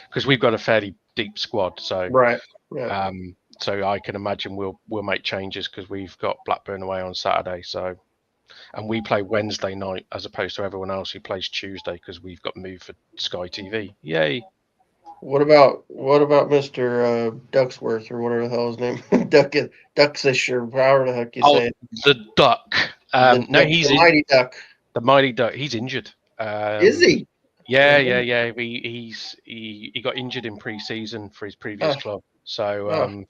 because we've got a fairly deep squad. So Right. Yeah. so I can imagine we'll make changes because we've got Blackburn away on Saturday. So, and we play Wednesday night as opposed to everyone else who plays Tuesday because we've got moved for Sky TV. Yay! What about Mr. Ducksworth or whatever the hell his name? Ducksish or however the heck you say it. The Duck. No, he's the Mighty Duck. The Mighty Duck. He's injured. Is he? Yeah. He got injured in pre-season for his previous club. So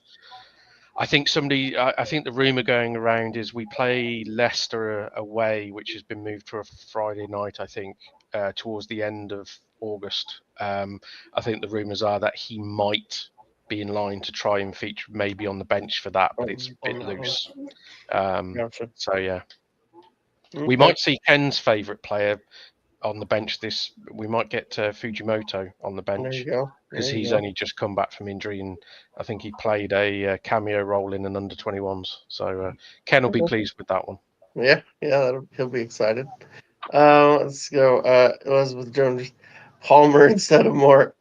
I think I think the rumor going around is we play Leicester away, which has been moved to a Friday night, I think, towards the end of August. I think the rumors are that he might be in line to try and feature maybe on the bench for that, but it's a bit loose. Gotcha. So yeah, Okay. we might see Ken's favourite player on the bench. We might get Fujimoto on the There bench you go. because There you he's go. only just come back from injury, and I think he played a cameo role in an under-21s. So Ken will be pleased with that one. Yeah, he'll be excited. Let's go. Elizabeth Jones, Palmer instead of Moore.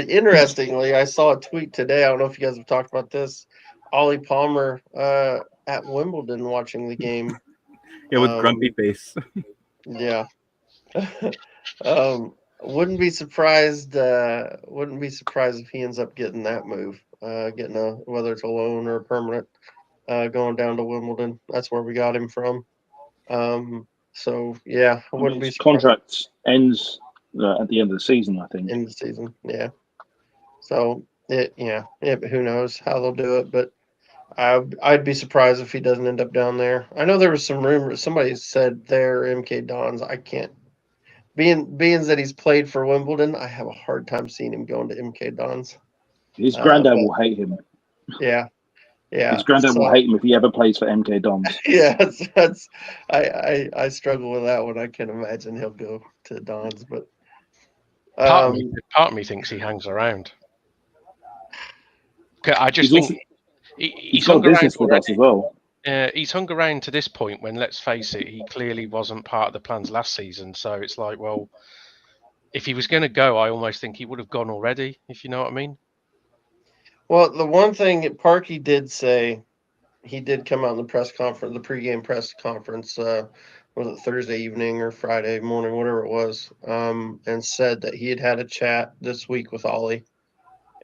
Interestingly, I saw a tweet today. I don't know if you guys have talked about this. Ollie Palmer at Wimbledon watching the game. Yeah, with grumpy face. Yeah. Wouldn't be surprised. Wouldn't be surprised if he ends up getting that move. Getting whether it's a loan or a permanent. Going down to Wimbledon. That's where we got him from. So yeah, I wouldn't be his surprised. contract ends at the end of the season, I think. End of the season, yeah. So but who knows how they'll do it? But I'd be surprised if he doesn't end up down there. I know there was some rumors. Somebody said they're MK Dons. I can't. Being that he's played for Wimbledon, I have a hard time seeing him going to MK Dons. His granddad will hate him. Yeah. Yeah. His granddad will hate him if he ever plays for MK Dons. Yeah, that's I struggle with that one. I can imagine he'll go to Dons, but part of me thinks he hangs around. I just think he's got business with us as well. He's hung around to this point when, let's face it, he clearly wasn't part of the plans last season. So it's like, well, if he was going to go, I almost think he would have gone already, if you know what I mean. Well, the one thing Parkey did say, he did come out in the press conference, the pregame press conference, was it Thursday evening or Friday morning, whatever it was, and said that he had a chat this week with Ollie,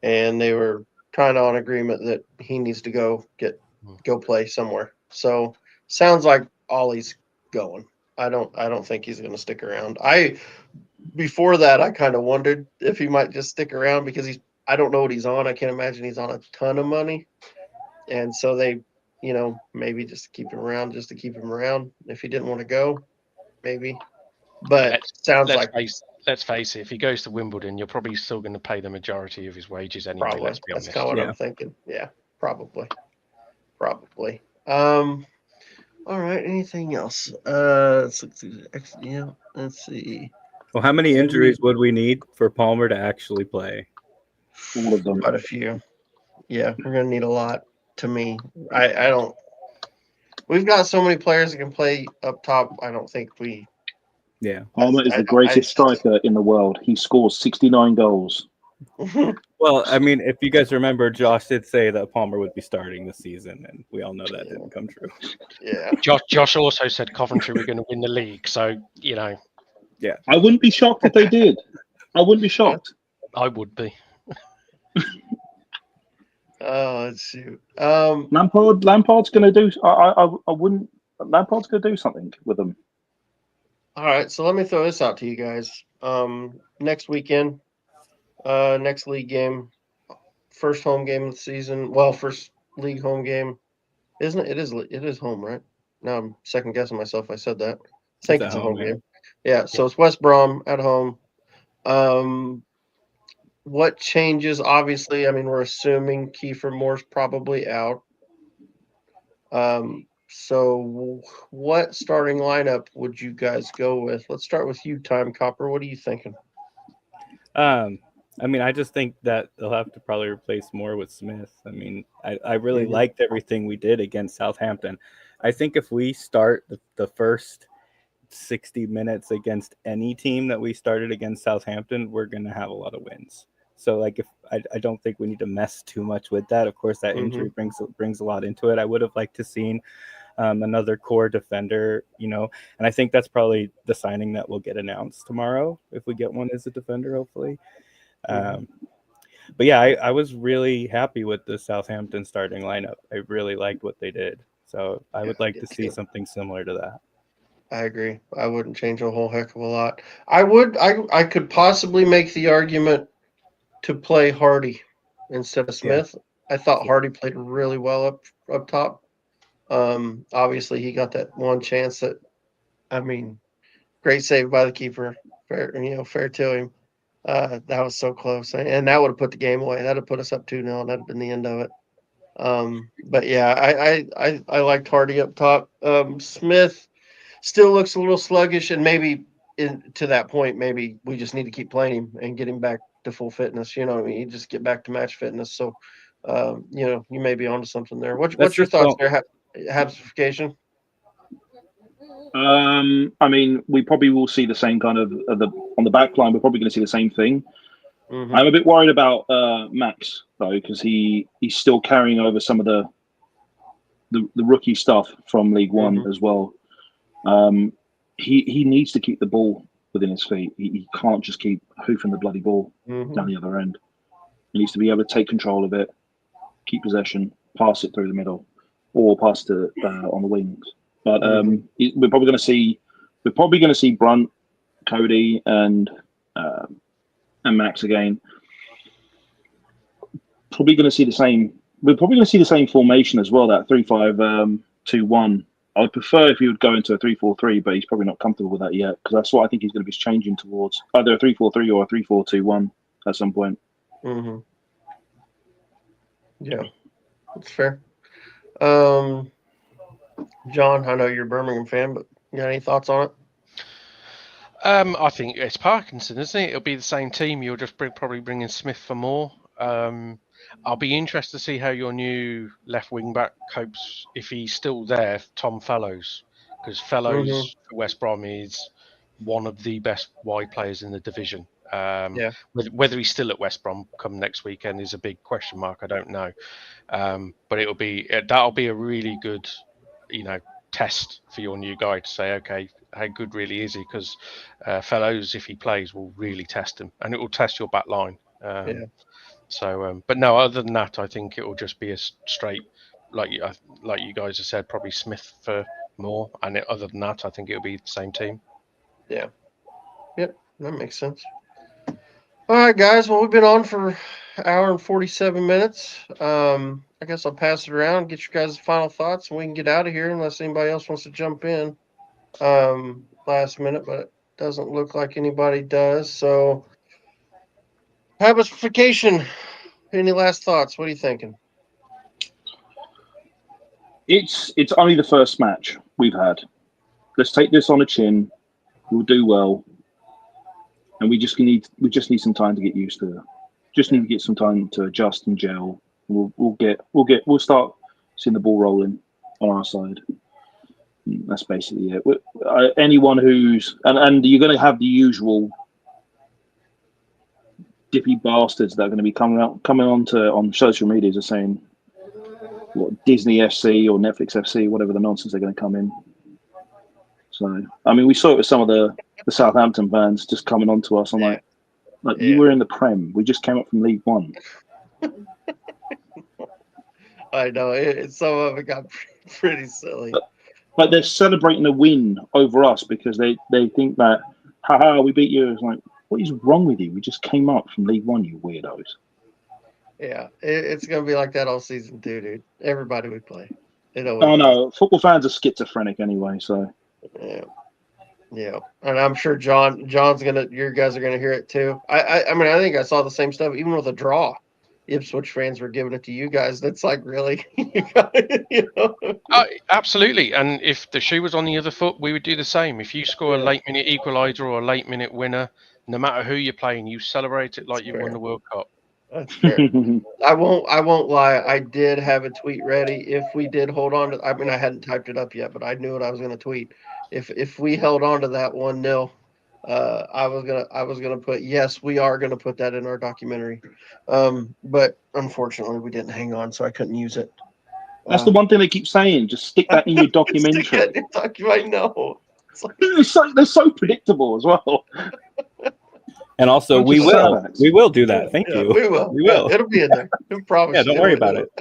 and they were kind of on agreement that he needs to go play somewhere. So sounds like Ollie's going. I don't think he's going to stick around. Before that, I kind of wondered if he might just stick around because I don't know what he's on. I can't imagine he's on a ton of money. And so they, maybe just keep him around just to keep him around. If he didn't want to go, maybe. But let's face it, if he goes to Wimbledon, you're probably still going to pay the majority of his wages anyway. Probably. Let's be honest. That's kind of what I'm thinking. Yeah, probably. All right. Anything else? Let's see. Well, how many injuries would we need for Palmer to actually play? All of them. Quite a few. Yeah, we're gonna need a lot. To me, I don't. We've got so many players that can play up top. I don't think we. Yeah, Palmer is the greatest striker in the world. He scores 69 goals. Well, I mean, if you guys remember, Josh did say that Palmer would be starting this season, and we all know that didn't come true. Yeah. Josh also said Coventry were going to win the league, so Yeah. I wouldn't be shocked if they did. I wouldn't be shocked. I would be. Oh, let's shoot. Lampard's going to do. I wouldn't. Lampard's going to do something with them. All right, so let me throw this out to you guys. Next weekend, next league game, first home game of the season. Well, first league home game, isn't it? It is home, right? Now I'm second guessing myself. I said that. I think it's a home game. Yeah. So it's West Brom at home. What changes? Obviously, I mean, we're assuming Kiefer Moore's probably out. So what starting lineup would you guys go with? Let's start with you, Time Copper. What are you thinking? I mean, I just think that they'll have to probably replace Moore with Smith. I mean, I really liked everything we did against Southampton. I think if we start the first 60 minutes against any team that we started against Southampton, we're going to have a lot of wins. So like, if I don't think we need to mess too much with that. Of course, that injury brings a lot into it. I would have liked to seen another core defender, and I think that's probably the signing that will get announced tomorrow if we get one as a defender, hopefully. But yeah, I was really happy with the Southampton starting lineup. I really liked what they did. So I would like to see something similar to that. I agree. I wouldn't change a whole heck of a lot. I could possibly make the argument to play Hardy instead of Smith. I thought Hardy played really well up top. Obviously he got that one chance great save by the keeper. Fair to him. That was so close. And that would have put the game away. That would have put us up 2-0, and that'd have been the end of it. But yeah, I liked Hardy up top. Smith still looks a little sluggish, and maybe to that point, maybe we just need to keep playing him and get him back to full fitness. You just get back to match fitness. So, you may be onto something there. What's your thoughts there? Habsification? We probably will see the same kind of on the back line. We're probably going to see the same thing. Mm-hmm. I'm a bit worried about Max though, because he's still carrying over some of the rookie stuff from League One as well. He needs to keep the ball within his feet. He can't just keep hoofing the bloody ball down the other end. He needs to be able to take control of it, keep possession, pass it through the middle, or pass it on the wings. But we're probably going to see Brunt, Cody, and Max again. Probably going to see the same. We're probably going to see the same formation as well. That 3-5-2-1. I would prefer if he would go into a 3-4-3, but he's probably not comfortable with that yet, because that's what I think he's going to be changing towards, either a 3-4-3 or a 3-4-2-1 at some point. Mm-hmm. Yeah, that's fair. John, I know you're a Birmingham fan, but you got any thoughts on it? I think it's Parkinson, isn't it? It'll be the same team. You'll just probably bring in Smith for more. I'll be interested to see how your new left wing back copes if he's still there, Tom Fellows, because Fellows for West Brom is one of the best wide players in the division. Whether he's still at West Brom come next weekend is a big question mark. I don't know, but that'll be a really good, test for your new guy to say, okay, how good really is he? Because Fellows, if he plays, will really test him, and it will test your back line. So, but no, other than that, I think it will just be a straight, like you guys have said, probably Smith for more. And other than that, I think it'll be the same team. Yeah. Yep, that makes sense. All right, guys. Well, we've been on for an hour and 47 minutes. I guess I'll pass it around, get your guys' final thoughts, and we can get out of here unless anybody else wants to jump in last minute, but it doesn't look like anybody does. So, habitification. Any last thoughts? What are you thinking? It's only the first match we've had. Let's take this on the chin. We'll do well, and we just need some time to get used to it. Just need to get some time to adjust and gel. We'll start seeing the ball rolling on our side. That's basically it. Anyone who's and you're going to have the usual dippy bastards that are going to be coming on social media and saying what Disney FC or Netflix FC, whatever the nonsense they're going to come in. So we saw it with some of the Southampton fans just coming on to us. I'm like you were in the Prem. We just came up from League One. I know some of it got pretty silly. But they're celebrating a win over us because they think that, haha, we beat you. It's like, what is wrong with you? We just came up from League One, you weirdos. Yeah, it's going to be like that all season too, dude. Everybody would play. No, football fans are schizophrenic anyway, so. Yeah, and I'm sure John's your guys are gonna hear it too. I think I saw the same stuff even with a draw. Ipswich fans were giving it to you guys. That's like, really? Absolutely. And if the shoe was on the other foot, we would do the same. If you score a late minute equaliser or a late minute winner, no matter who you're playing, you celebrate it like you won the World Cup. That's fair. I won't lie. I did have a tweet ready if we did hold on to. I hadn't typed it up yet, but I knew what I was going to tweet. if we held on to that 1-0, I was gonna put yes, we are gonna put that in our documentary. But unfortunately we didn't hang on, so I couldn't use it. That's the one thing they keep saying. Just stick that in your documentary. Stick it in your documentary. I know. It's like, They're so predictable as well. And also, Bunch we of will Savax. we will do that. Thank yeah, you. we will. We will. It'll be in there. I promise. Yeah, don't you. worry about it.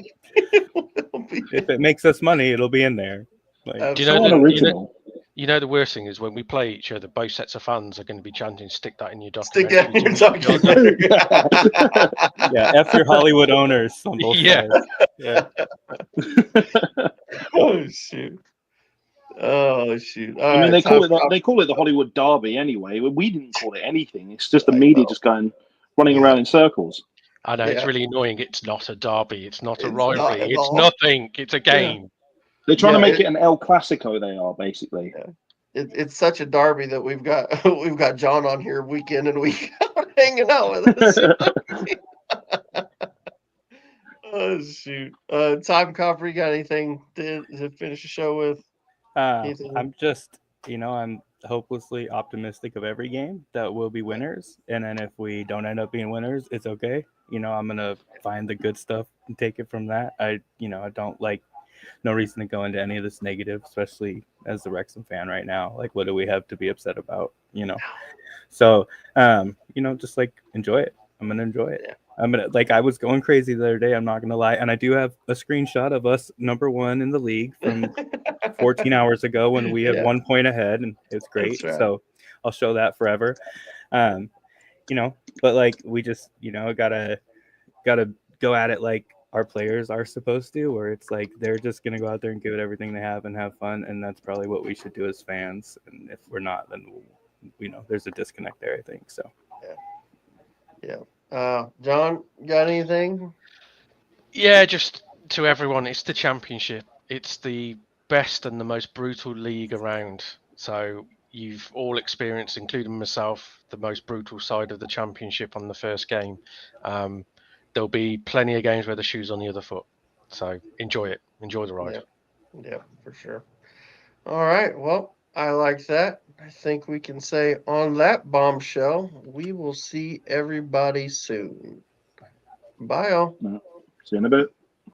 It'll be If it makes us money, it'll be in there. Like, Do you So know unoriginal. You know the worst thing is when we play each other, both sets of fans are going to be chanting, "Stick that in your Stick documentary." that in your documentary. yeah, F your Hollywood owners on both Yeah. sides. Yeah. Oh shoot. Oh shoot. All I mean, right, they call it time- they call it the Hollywood Derby anyway. We didn't call it anything. It's just the I media know. just running around in circles. I know it's Yeah. really annoying. It's not a derby. It's not a It's not rivalry. at It's all. nothing. It's a game. They're trying to Yeah, make it an El Clasico. They are basically. It's such a derby that we've got John on here week in and week out hanging out with us. Oh shoot. Time Copper, you got anything to finish the show with? I'm just, I'm hopelessly optimistic of every game that we'll be winners. And then if we don't end up being winners, it's okay. I'm going to find the good stuff and take it from that. I don't like, no reason to go into any of this negative, especially as the Wrexham fan right now. Like, what do we have to be upset about, So, just like enjoy it. I'm going to enjoy it. Yeah. I was going crazy the other day. I'm not going to lie. And I do have a screenshot of us #1 in the league from 14 hours ago when we had 1 point ahead, and it's great. Right. So I'll show that forever. But we just, gotta go at it like our players are supposed to, where it's like they're just gonna go out there and give it everything they have and have fun, and that's probably what we should do as fans. And if we're not, then there's a disconnect there, I think. So John, got anything? Yeah, just to everyone, it's the championship. It's the best and the most brutal league around. So you've all experienced, including myself, the most brutal side of the championship on the first game. There'll be plenty of games where the shoe's on the other foot. So enjoy it. Enjoy the ride. Yeah, for sure. All right. Well, I like that. I think we can say on that bombshell, we will see everybody soon. Bye, all. See you in a bit.